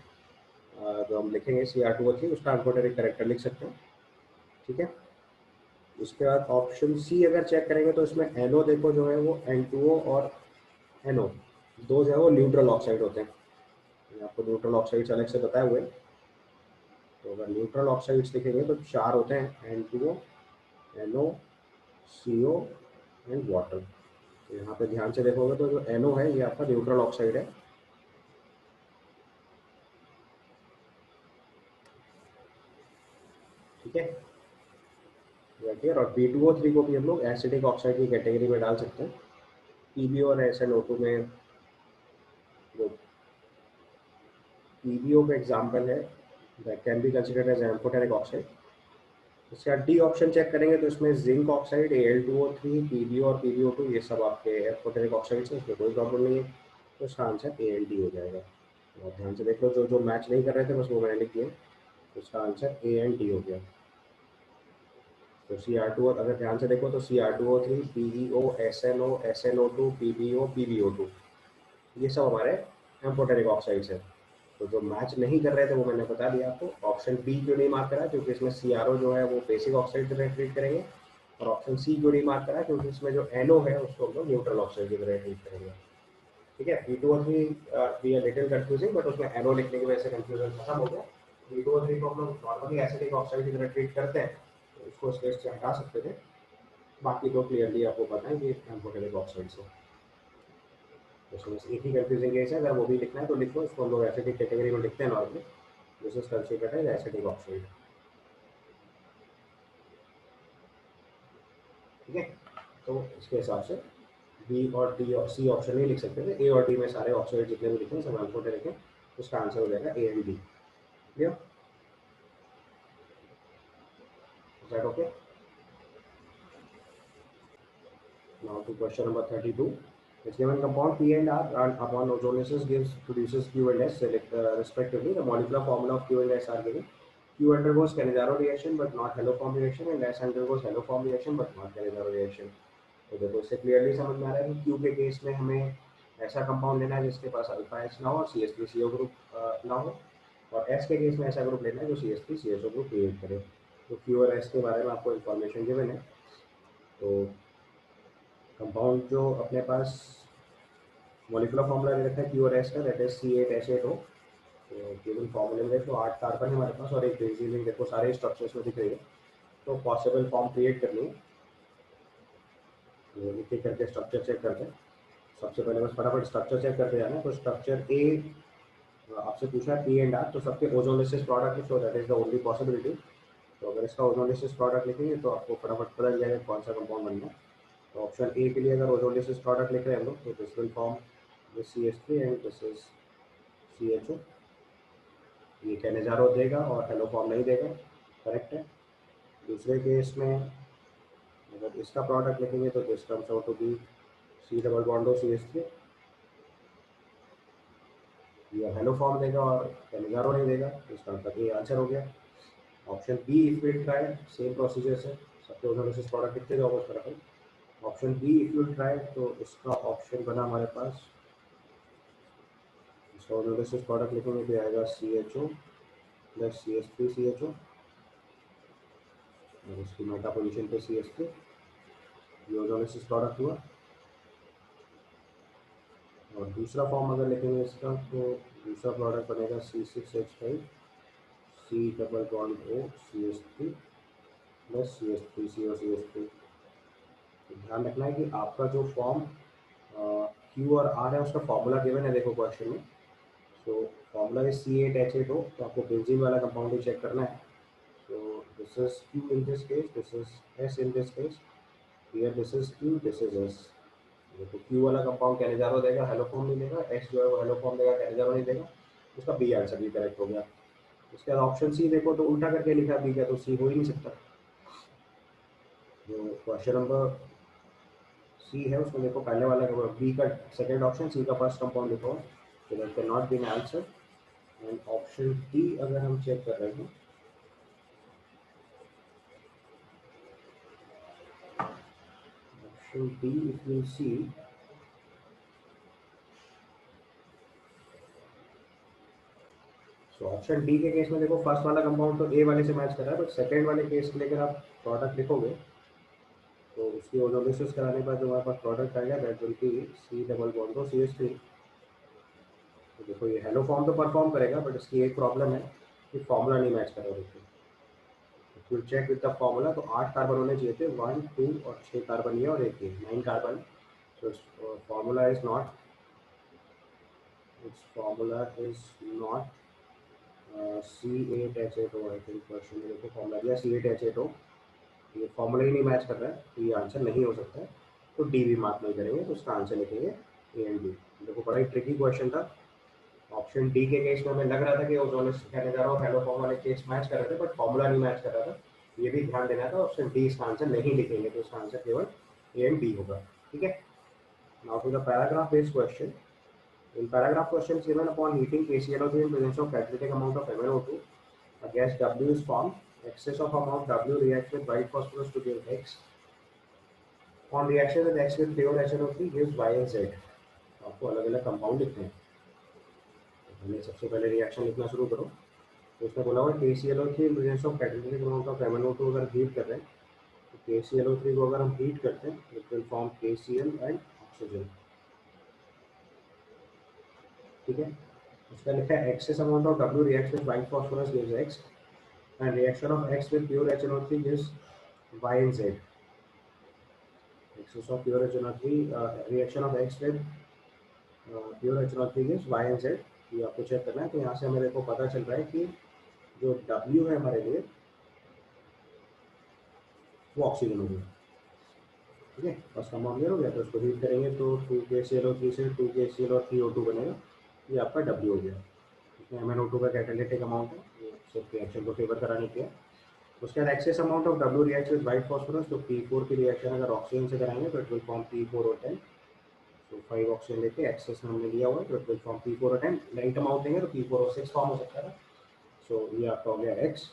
जो हम लिखेंगे Cr2O3 उसका एम्फोटेरिक करेक्टर लिख सकते हैं, ठीक है। उसके बाद ऑप्शन सी अगर चेक करेंगे तो इसमें NO देखो जो है वो N2O और NO दो जो है वो न्यूट्रल ऑक्साइड होते हैं। आपको न्यूट्रल ऑक्साइड्स अलग से बताए हुए, तो अगर न्यूट्रल ऑक्साइड्स देखेंगे तो 4 होते हैं, N2O, NO, CO and water. तो यहाँ पे ध्यान से देखोगे तो जो NO है ये आपका न्यूट्रल ऑक्साइड है, ठीक है। और B2O3 को भी हम लोग एसिडिक ऑक्साइड की कैटेगरी में डाल सकते हैं। PbO और SnO2 में जो PbO का एग्जाम्पल है that can be considered as amphoteric oxide. इसका डी ऑप्शन चेक करेंगे तो इसमें जिंक ऑक्साइड, Al2O3, PbO और PbO2 ये सब आपके एम्फोटेरिक ऑक्साइड्स हैं, इसमें कोई प्रॉब्लम नहीं है, तो इसका आंसर ALD हो जाएगा। और ध्यान से देख लो जो जो मैच नहीं कर रहे थे बस वो मैंने लिख दिया, तो इसका आंसर AND हो गया। तो Cr2 अगर ध्यान से देखो तो Cr2O3, PeO, SnO, SnO2, PbO, PbO2 ये सब हमारे एम्फोटेरिक ऑक्साइड्स हैं। तो जो मैच नहीं कर रहे थे वो मैंने बता दिया आपको। ऑप्शन बी क्यों नहीं मार्क करा, क्योंकि इसमें CrO जो है वो बेसिक ऑक्साइड की तरह ट्रीट करेंगे, और ऑप्शन सी क्यों नहीं मार्क करा, क्योंकि इसमें जो NO है उसको हम लोग न्यूट्रल ऑक्साइड की तरह ट्रीट करेंगे, ठीक है। B2O3 be a little confusing, but उसमें NO लिखने की वजह से कंफ्यूजन खत्म हो गया। B2O3 को हम लोग नॉर्मली एसिडिक ऑक्साइड की तरह ट्रीट करते हैं, तो इसको इस लिस्ट से हटा सकते थे। बाकी तो क्लियरली आपको पता है कि एम्फोटेरिक ऑक्साइड्स है। तो बस एक ही कंफ्यूजिंग केस है, अगर वो भी लिखना है तो लिखो, इसको हम लोग एसिडिक कैटेगरी में लिखते हैं normally, this is considered as acidic oxide, ठीक है। तो इसके हिसाब से बी और डी और सी ऑप्शन नहीं लिख सकते थे, ए और डी में सारे ऑक्साइड जितने भी लिखे हैं सब एम्फोटेरिक है, उसका आंसर हो जाएगा AND। Clear? Is that okay? Now to question number 32. It's given compound P and R and upon ozonolysis produces Q and S respectively. The molecular formula of Q and S are given. Q undergoes Cannizzaro reaction but not haloform reaction, and S undergoes haloform reaction but not Cannizzaro reaction. तो देखो इससे clearly समझ में आ रहा है कि Q के case में हमें ऐसा कंपाउंड लेना है जिसके पास अल्फा H ना हो और CH3CO ग्रुप ना हो, और S के केस में ऐसा ग्रुप लेना है जो CH3CSO ग्रुप क्रिएट करे। तो Q और S के बारे में आपको इन्फॉर्मेशन गिवन है। तो कंपाउंड जो अपने पास मॉलिक्यूलर फॉर्मूला दे रखा है Q और S का, दैट इज C8H8O। तो केवल फॉर्मूले में देखो 8 कार्बन है हमारे पास और एक बेंजीन रिंग देखो सारे स्ट्रक्चर्स में दिख रही है, तो पॉसिबल फॉर्म क्रिएट करनी है। तो एक एक करके स्ट्रक्चर चेक करते हैं। सबसे पहले बस फटाफट स्ट्रक्चर चेक करते जाना है। तो स्ट्रक्चर ए आपसे पूछा पी एंड आर, तो सबके ozonolysis product, so that is the only possibility. तो अगर इसका ओजोलिसिस प्रोडक्ट लिखेंगे तो आपको फटाफट पता चल जाएगा कौन सा कंपाउंड बनना है। तो ऑप्शन ए के लिए अगर ओजोलिसिस प्रोडक्ट लिख रहे हैं हम लोग, तो this will form this CH3 and this is CHO। ये कैनेजारो देगा और हेलो फॉर्म नहीं देगा, करेक्ट है। दूसरे केस में अगर इसका प्रोडक्ट लिखेंगे तो this comes out to be C double bond CH3, ये हेलो फॉर्म देगा और कैनेजारो नहीं देगा, तो इसका मतलब ये आंसर हो गया। Option B if you try, same procedure से सबके ओजोलिसिस प्रोडक्ट कितने जाओ उस तरफ। Option B if you try, तो इसका ऑप्शन बना हमारे पास, इसका ओजोलिसिस प्रोडक्ट लिखेंगे तो आएगा CHO प्लस CH3CHO और इसकी मेटा पोजीशन पे CH3, ये ओजोलिसिस प्रोडक्ट हुआ। और दूसरा फॉर्म अगर लिखेंगे इसका, तो दूसरा प्रोडक्ट बनेगा C6H5 C double bond O CH3 plus CH3CO CH3। ध्यान रखना है कि आपका जो फॉर्म Q और R है उसका फॉर्मूला गिवन है, देखो क्वेश्चन में। सो फॉर्मूला इज C8H8O, तो आपको बेंजीन वाला कंपाउंड ही चेक करना है। So this is Q in this case, this is S in this case, here this is Q, this is S। देखो Q वाला कंपाउंड कैनेजारो देगा, hello form नहीं देगा, S जो है वो हेलो फॉर्म देगा, कैनेजारो नहीं देगा। उसका बी आंसर भी करेक्ट हो गया। उसके बाद ऑप्शन सी देखो तो उल्टा करके लिखा बी का, तो सी हो ही नहीं सकता। जो क्वेश्चन नंबर सी है उसमें देखो पहले वाला बी का सेकंड ऑप्शन, सी का फर्स्ट कंपाउंड लिखो, so that cannot be an answer। And option D अगर हम चेक कर रहे हैं, option D if you see, so option D के केस में देखो फर्स्ट वाला कंपाउंड तो ए वाले से मैच कर रहा है, बट सेकंड वाले केस के लिए अगर आप प्रोडक्ट लिखोगे तो उसकी ओजोलिसिस कराने पर जो हमारे पास प्रोडक्ट आएगा that will B C double bond CH3। तो देखो ये हेलो फॉर्म तो परफॉर्म करेगा, बट इसकी एक प्रॉब्लम है कि फॉर्मूला नहीं मैच कर रहा है। देखो you check with the formula, तो 8 कार्बन होने चाहिए थे, 1 2 और 6 कार्बन ये और एक ये 9 carbon. So formula is not, it's formula is not C8H8O। I think question में देखो फॉर्मूला दिया C8H8O, ये फॉर्मूला ही नहीं मैच कर रहा है, तो ये आंसर नहीं हो सकता है। तो डी भी मार्क नहीं करेंगे, तो उसका आंसर लिखेंगे ए एंड बी। देखो बड़ा ही ट्रिकी क्वेश्चन था। ऑप्शन डी के केस में हमें लग रहा था कि ओजोनिस कैनेजारा और हेलोफॉर्म वाले केस मैच कर रहे थे, बट फॉर्मूला नहीं मैच कर रहा था। ये भी ध्यान देना था, ऑप्शन डी इसका आंसर नहीं लिखेंगे, तो इसका आंसर केवल ए एंड बी होगा। ठीक है, now to the paragraph based question. In paragraph questions given upon heating KClO3 in presence of catalytic amount of MnO2, a gas W is formed. Excess of amount W reacts with white phosphorus to give X. On reaction with X with pure HNO3 gives Y and Z. आपको अलग अलग compound लिखने हैं। हमने सबसे पहले reaction लिखना शुरू करो। तो उसने बोला हुआ KClO3 in presence of catalytic amount of MnO2 अगर हीट कर रहे हैं, तो KClO3 को अगर हम हीट करते हैं, it will form KCl and oxygen। ठीक है, उसका लिखा है excess amount of W reacts with white phosphorus gives X and reaction of X with pure HNO3 gives Y and Z। Excess of pure HNO3 reaction of X with pure HNO3 gives Y and Z। ये आपको check करना है। तो यहाँ से हमें देखो पता चल रहा है कि जो W है हमारे लिए वो ऑक्सीजन हो गया। ठीक है, फर्स्ट कंपाउंड क्लियर हो गया। तो उसको हीट करेंगे तो 2KClO3 से 2KClO3O2 बनेगा, ये आपका W हो गया। इसमें MnO2 का कैटालिटिक अमाउंट है, ये सिर्फ रिएक्शन को फेवर कराने के लिए। उसके बाद excess amount of W react with white phosphorus, तो P4 की रिएक्शन अगर ऑक्सीजन से कराएंगे तो इट विल फॉर्म P4O10। तो 5 ऑक्सीजन लेके एक्सेस में हमने लिया हुआ है, तो it will form P4O10। Light amount देंगे तो P4O6 फॉर्म हो सकता है। सो ये आपका हो गया X।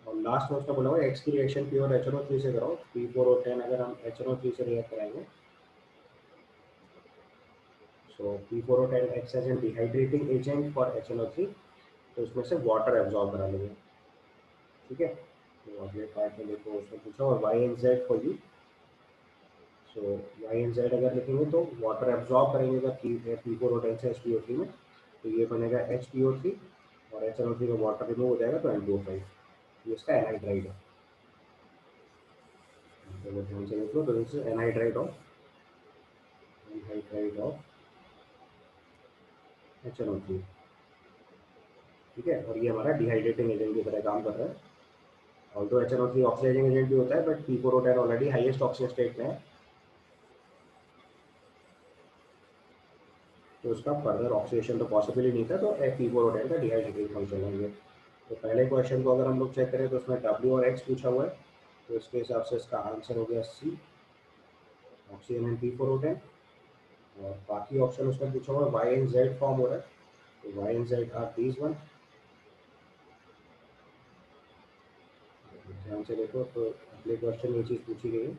और लास्ट में उसका बोला हुआ है X की रिएक्शन प्योर HNO3 से कराओ। P4O10 अगर हम HNO3 से रिएक्ट कराएंगे, so P4O10 acts as an dehydrating agent for HNO3, तो इसमें से वाटर एब्जॉर्ब करा लेंगे। ठीक है, तो अगले पार्ट में देखो उसने पूछा और Y and Z for you. So Y and Z अगर लिखेंगे तो वाटर एब्जॉर्ब करेंगे अगर P4O10 से HPO3 में, तो ये बनेगा HPO3 और HNO3 में वाटर रिमूव हो जाएगा तो N2O5। ये इसका एनहाइड्राइड है। तो ध्यान से देख लो, तो this is anhydride of HNO3, ठीक है। और ये हमारा डिहाइड्रेटिंग एजेंट की तरह काम कर रहा है। ऑल्दो HNO3 ऑक्सीडाइजिंग एजेंट भी होता है, but P4O10 already highest oxygen state में है, तो उसका फर्दर ऑक्सीडेशन तो पॉसिबल ही नहीं था, तो P4O10 का डिहाइड्रेटिंग फंक्शन है ये। तो पहले क्वेश्चन को अगर हम लोग चेक करें तो उसमें W और X पूछा हुआ है, तो इसके हिसाब से इसका आंसर हो गया C, ऑक्सीजन एंड P4O10। और बाकी ऑप्शन उसमें पूछा हुआ है Y एंड Z फॉर्म हो रहा है, तो Y and Z are these one. ध्यान से देखो तो अगले क्वेश्चन में ये चीज़ पूछी गई है।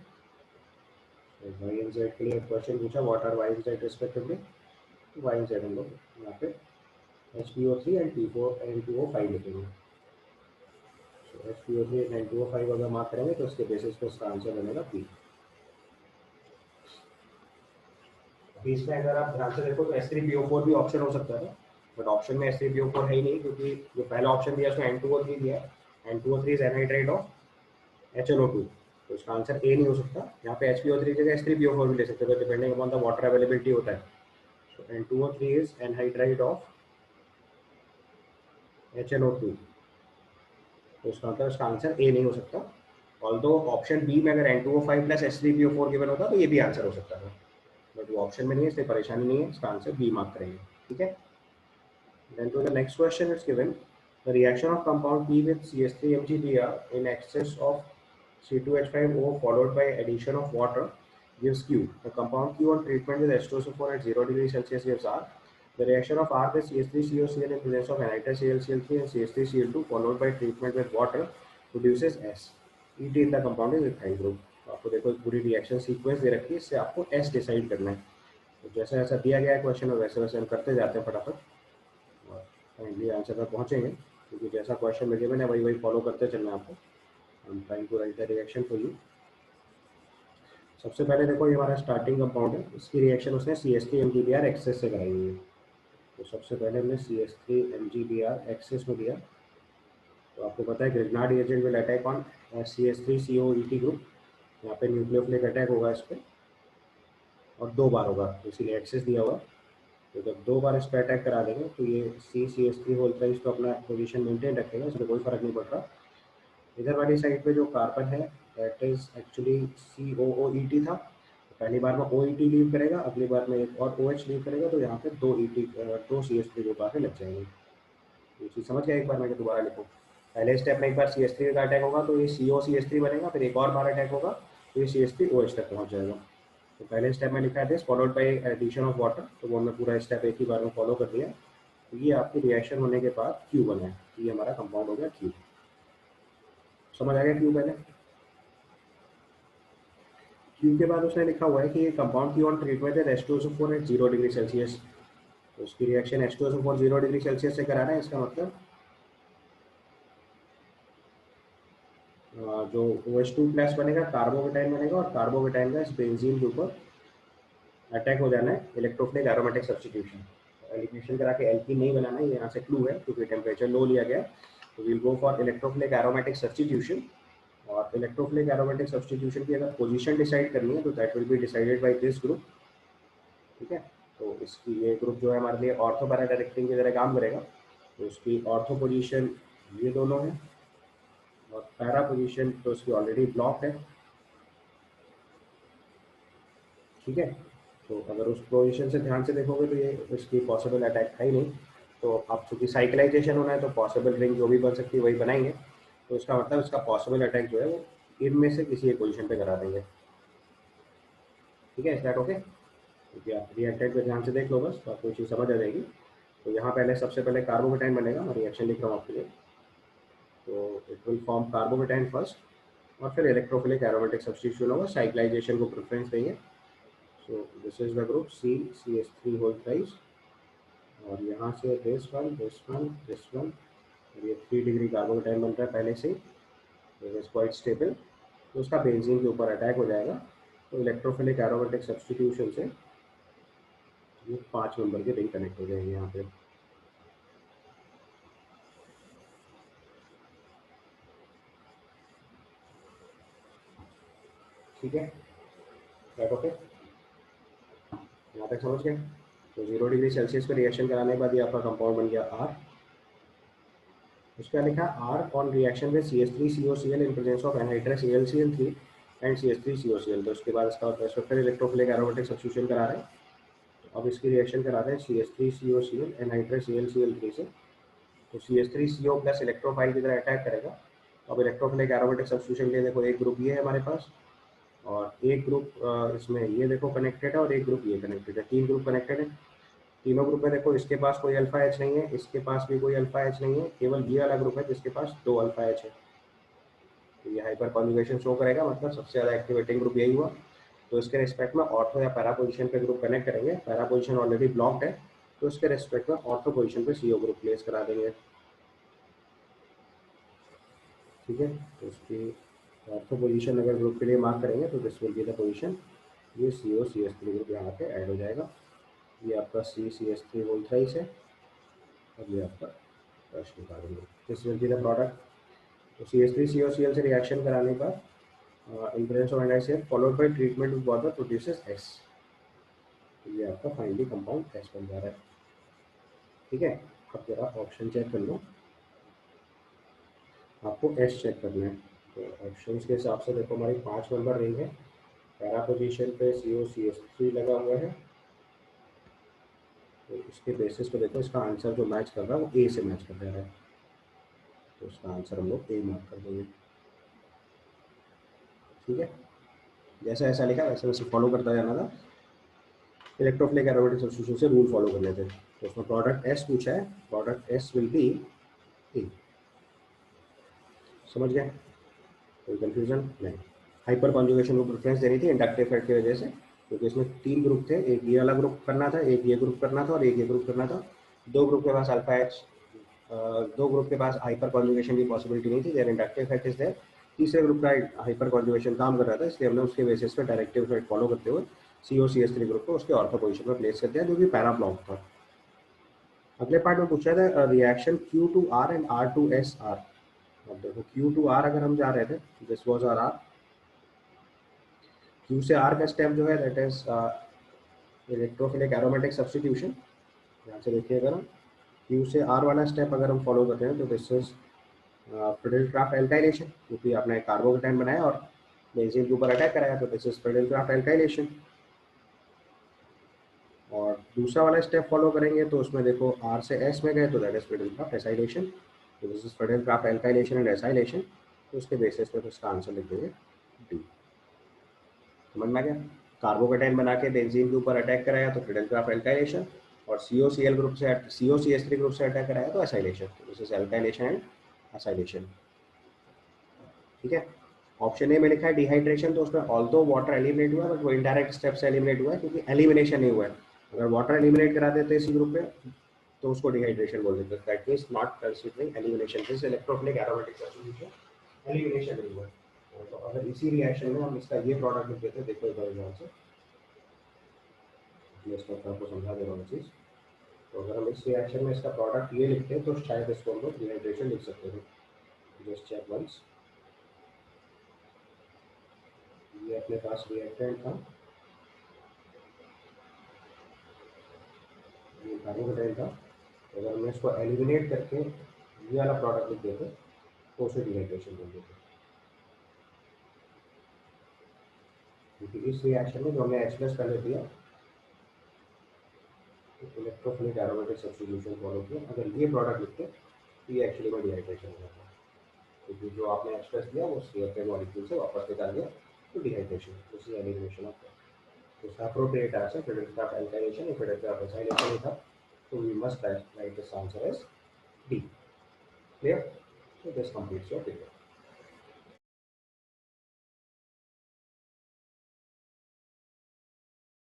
तो Y एंड Z के लिए क्वेश्चन पूछा, what are Y and Z respectively, तो Y एंड Z हम लोग यहाँ पे HPO3 एंड P4 N2O5 लिखेंगे। तो HPO3 एंड N2O5 अगर मार्क करेंगे तो उसके बेसिस पे इसका आंसर बनेगा B। अभी इसमें अगर आप ध्यान से देखो तो H3PO4 भी ऑप्शन हो सकता है, बट ऑप्शन में H3PO4 है ही नहीं, क्योंकि जो पहला ऑप्शन दिया उसमें N2O3 दिया है। N2O3 is anhydride of HNO2, तो इसका आंसर ए नहीं हो सकता। यहाँ पे HPO3 जगह H3PO4 भी ले सकते हो, depending upon the water availability होता है। So N2O3 is anhydride of HNO2, तो इसका मतलब इसका आंसर ए नहीं हो सकता। ऑल्दो ऑप्शन बी में अगर N2O5 प्लस H3PO4 गिवन होता तो ये भी आंसर हो सकता था, बट वो ऑप्शन में नहीं है, इसलिए परेशानी नहीं है, इसका आंसर बी मार्क करेंगे, ठीक है। Then to the next question, it's given the reaction of compound P with CH3MgBr in excess of C2H5O followed by addition of water gives Q. The compound Q on treatment with H2SO4 at 0 degrees Celsius gives R. The reaction of R with CH3COCl in presence of anhydrous ClCl3 and CH3Cl2 followed by treatment with water produces S. ET in the compound is ethyl group. तो आपको देखो पूरी reaction sequence दे रखी है, इससे आपको S decide करना है। तो जैसा जैसा दिया गया है क्वेश्चन में वैसे वैसे हम करते जाते हैं फटाफट, और फाइनली आंसर तक पहुँचेंगे, क्योंकि जैसा क्वेश्चन में गिवन है वही वही फॉलो करते चलना है आपको। I am trying to write the reaction for you. सबसे पहले देखो ये हमारा स्टार्टिंग कंपाउंड है, इसकी रिएक्शन उसने CH3MgBr एक्सेस से कराई हुई है। तो सबसे पहले हमने CH3MgBr एक्सेस में दिया, तो आपको पता है Grignard agent will attack on CH3COET group, यहाँ पे न्यूक्लियोफिलिक अटैक होगा इस पर, और 2 बार होगा, इसीलिए एक्सेस दिया हुआ। तो जब 2 बार इस पर अटैक करा देंगे तो ये CH3 होल प्राइस तो अपना पोजीशन मेंटेन रखेगा, इसमें कोई फर्क नहीं पड़ रहा। इधर वाली साइड पे जो कार्बन है दैट इज एक्चुअली COOET था, तो पहली बार में OET लीव करेगा, अगली बार में एक और OH लीव करेगा, तो यहाँ पे 2 CH3 ग्रुप आके लग जाएंगे। ये चीज़ समझ गया, एक बार मैं दोबारा लिखूँ। पहले स्टेप में एक बार CH3 का अटैक होगा तो ये COCH3 बनेगा, फिर एक और बार अटैक होगा तो ये CH3OH तक पहुँच जाएगा। तो पहले स्टेप में लिखा है this followed by addition of water, तो वो हमने पूरा स्टेप एक ही बार में फॉलो कर दिया। तो ये आपकी रिएक्शन होने के बाद Q बना है, तो ये हमारा कंपाउंड हो गया Q। समझ आ गया Q पहले। Q के बाद उसने लिखा हुआ है कि ये कंपाउंड की ऑन ट्रीटमेंट है H2SO4 एट 0 डिग्री सेल्सियस, तो उसकी रिएक्शन H2SO4 0 डिग्री सेल्सियस से करा रहे हैं। इसका मतलब जो OH2 प्लस बनेगा कार्बोकेटाइन बनेगा, और कार्बोकेटाइन का इस बेंजीन के ऊपर अटैक हो जाना है इलेक्ट्रोफिलिक एरोमेटिक सब्स्टिट्यूशन। एलिमिनेशन करा के एल्कीन नहीं बनाना है, ये यहाँ से क्लू है, क्योंकि टेम्परेचर लो लिया गया। तो will go for electrophilic aromatic substitution, और इलेक्ट्रोफिलिक एरोमेटिक सब्स्टिट्यूशन की अगर पोजीशन डिसाइड करनी है तो that will be decided by this group, ठीक है। तो इसकी ये ग्रुप जो है हमारे लिए ऑर्थो पैरा डायरेक्टिंग की तरह काम करेगा, तो उसकी ऑर्थो पोजीशन ये दोनों है, और पैरा पोजीशन तो उसकी ऑलरेडी ब्लॉक है, ठीक है। तो अगर उस पोजीशन से ध्यान से देखोगे तो ये इसकी पॉसिबल अटैक है ही नहीं, तो अब चूँकि साइकिलाइजेशन होना है तो पॉसिबल रिंग जो भी बन सकती है वही बनाएंगे, तो इसका मतलब इसका पॉसिबल अटैक जो है वो इनमें से किसी एक पोजीशन पे करा देंगे, ठीक है। स्टार्ट ओके, क्योंकि आप रिएक्टेंट पे ध्यान से देख लो बस, तो आपको चीज़ समझ आ जाएगी। तो यहाँ पहले सबसे पहले कार्बोकेटाइन बनेगा, मैं रिएक्शन लिख रहा हूँ आपके लिए। तो it will form carbocation first, और फिर इलेक्ट्रोफिलिक एरोमेटिक सब्स्टिट्यूशन होगा, साइक्लाइजेशन को प्रेफरेंस देंगे। So this is the group CH3 whole thrice, और यहाँ से this one this one this one, और ये 3 डिग्री कार्बोकेटाइन बन रहा है पहले से, इट इज क्वाइट स्टेबल। तो उसका बेंजीन के ऊपर अटैक हो जाएगा, तो इलेक्ट्रोफिलिक एरोमेटिक सब्स्टिट्यूशन से ये 5 नंबर के रिंग कनेक्ट हो जाएंगे यहाँ पे, ठीक है। ओके, यहाँ तक समझ गए। तो 0 डिग्री सेल्सियस पे रिएक्शन कराने के बाद ये आपका कंपाउंड बन गया R। उसका लिखा R on reaction with CH3COCl in presence of anhydrous AlCl3 and CH3COCl। तो उसके बाद इसका स्ट्रक्चर इलेक्ट्रोफिलिक एरोमेटिक सब्स्टिट्यूशन करा रहे हैं। तो अब इसकी रिएक्शन करा रहे हैं CH3COCl एनहाइड्रस AlCl3 से। तो CH3CO प्लस इलेक्ट्रोफाइल की तरह अटैक करेगा। अब इलेक्ट्रोफिलिक एरोमेटिक सब्स्टिट्यूशन के लिए देखो एक ग्रुप ये है हमारे पास और एक ग्रुप इसमें ये देखो कनेक्टेड है और एक ग्रुप ये कनेक्टेड है, 3 ग्रुप कनेक्टेड है। तीनों ग्रुप में देखो इसके पास कोई अल्फा एच नहीं है, इसके पास भी कोई अल्फा एच नहीं है, केवल ये वाला ग्रुप है जिसके पास 2 अल्फा एच है। तो ये हाइपर कॉन्जुगेशन शो करेगा, मतलब सबसे ज़्यादा एक्टिवेटिंग ग्रुप यही हुआ। तो इसके रिस्पेक्ट में ऑर्थो या पैरा पोजिशन पे ग्रुप कनेक्ट करेंगे। पैरा पोजिशन ऑलरेडी ब्लॉक्ड है तो इसके रिस्पेक्ट में ऑर्थो पोजिशन पे CO ग्रुप प्लेस करा देंगे। ठीक है, तो उसकी ऑर्थो पोजिशन अगर ग्रुप के लिए मार्क करेंगे तो this will be the position. ये COCH3 ग्रुप यहाँ पे ऐड हो जाएगा। ये आपका CCH3 होल थ्राइस है और ये आपका रश निकालेंगे। This will be the product. तो CH3COCl से रिएक्शन कराने का in presence of NaCl followed by treatment with water produces S। तो ये आपका फाइनली कंपाउंड S बन जा रहा है। ठीक है, अब जरा ऑप्शन चेक कर लो, आपको S चेक करना है। तो ऑप्शंस के हिसाब से देखो हमारी 5 नंबर रिंग है, पैरा पोजीशन पे COCH3 लगा हुआ है। तो इसके बेसिस पे देखो इसका आंसर जो मैच कर रहा है वो A से मैच कर रहा है, तो उसका आंसर हम लोग A मार्क कर देंगे। ठीक है, जैसा ऐसा लिखा वैसे वैसे फॉलो करता जाना था। इलेक्ट्रोफिलिक एरोमेटिक सब्स्टिट्यूशन से रूल फॉलो कर लेते हैं। तो उसमें प्रोडक्ट S पूछा है, product S will be A। समझ गए, कोई कंफ्यूजन नहीं। हाइपर कॉन्जुगेशन को प्रेफरेंस देनी थी इंडक्टिव इफेक्ट की वजह से, क्योंकि इसमें 3 ग्रुप थे, एक ये वाला ग्रुप करना था, एक ये ग्रुप करना था और एक ये ग्रुप करना था। 2 ग्रुप के पास अल्फा एच, 2 ग्रुप के पास हाइपर कॉन्जुगेशन की पॉसिबिलिटी नहीं थी, there inductive effect is there. तीसरे ग्रुप का हाइपर कॉन्जुगेशन काम कर रहा था, इसलिए हमने उसके बेसिस पे डायरेक्टिव इफेक्ट फॉलो करते हुए COCH3 ग्रुप को उसके ऑर्थो पोजीशन में प्लेस कर दिया, जो कि पैरा ब्लॉक था। अगले पार्ट में पूछा था reaction Q to R and R to S R। अब देखो Q to R अगर हम जा रहे थे, this was our R। Q से R का स्टेप जो है that is electrophilic aromatic substitution. यहाँ से देखिए अगर हम Q से R वाला स्टेप अगर हम फॉलो करते हैं तो दिस इज फ्रीडेल-क्राफ्ट एल्काइलेशन, क्योंकि आपने कार्बोकेटाइन बनाया और बेंजीन के ऊपर अटैक कराया, तो दिस इज फ्रीडेल-क्राफ्ट एल्काइलेशन। और दूसरा वाला स्टेप फॉलो करेंगे तो उसमें देखो R से S में गए तो दैट इज फ्रीडेल-क्राफ्ट एसाइलेशन। तो this is Friedel-craft alkylation and acylation. तो उसके बेसिस पे इसका आंसर लिख देंगे D। समझ में आ गया, कार्बोकेटाइन बना के बेंजीन के ऊपर अटैक कराया तो फ्रीडेल-क्राफ्ट एल्काइलेशन, और COCl ग्रुप से COCH3 ग्रुप से अटैक कराया तो एसाइलेशन। तो this is alkylation and acylation. ठीक है, ऑप्शन ए में लिखा है डिहाइड्रेशन, तो उसमें ऑल्दो वाटर एलिमिनेट हुआ है बट वो इनडायरेक्ट स्टेप से एलिमिनेट हुआ है, क्योंकि एलिमिनेशन नहीं हुआ है। अगर वाटर एलिमिनेट करा देते इसी ग्रुप में तो उसको डिहाइड्रेशन बोल देते हैं। That means not considering elimination, this electrophilic aromatic substitution elimination नहीं हुआ। तो अगर इसी रिएक्शन में हम इसका ये प्रोडक्ट लिख देते, देखो एक बार ध्यान से, मैं इसको आपको समझा दे रहा हूँ चीज़। तो अगर हम इस रिएक्शन में इसका प्रोडक्ट ये लिखते हैं तो शायद इसको हम लोग डिहाइड्रेशन लिख सकते हैं। जस्ट चेक वंस, ये अपने पास रिएक्टेंट था, ये कार्बोकेटाइन था। तो अगर हम इसको एलिमिनेट करके ये वाला प्रोडक्ट लिख देते तो उसे डिहाइड्रेशन बोल देते, क्योंकि इस रिएक्शन में जो हमने H+ पहले दिया इलेक्ट्रोफिलिक एरोमेटिक सब्स्टिट्यूशन फॉलो किया, अगर ये प्रोडक्ट लिखते तो ये एक्चुअली में डिहाइड्रेशन हो जाता, क्योंकि जो आपने H+ दिया वो CH3 मॉलिक्यूल से वापस निकाल दिया, तो डिहाइड्रेशन, उसी एलिमिनेशन ऑफ। तो इसका अप्रोप्रिएट आंसर फ्रीडेल-क्राफ्ट एल्काइलेशन या फ्रीडेल-क्राफ्ट एसाइलेशन था। तो we must write this answer as D। Clear? So this completes your figure.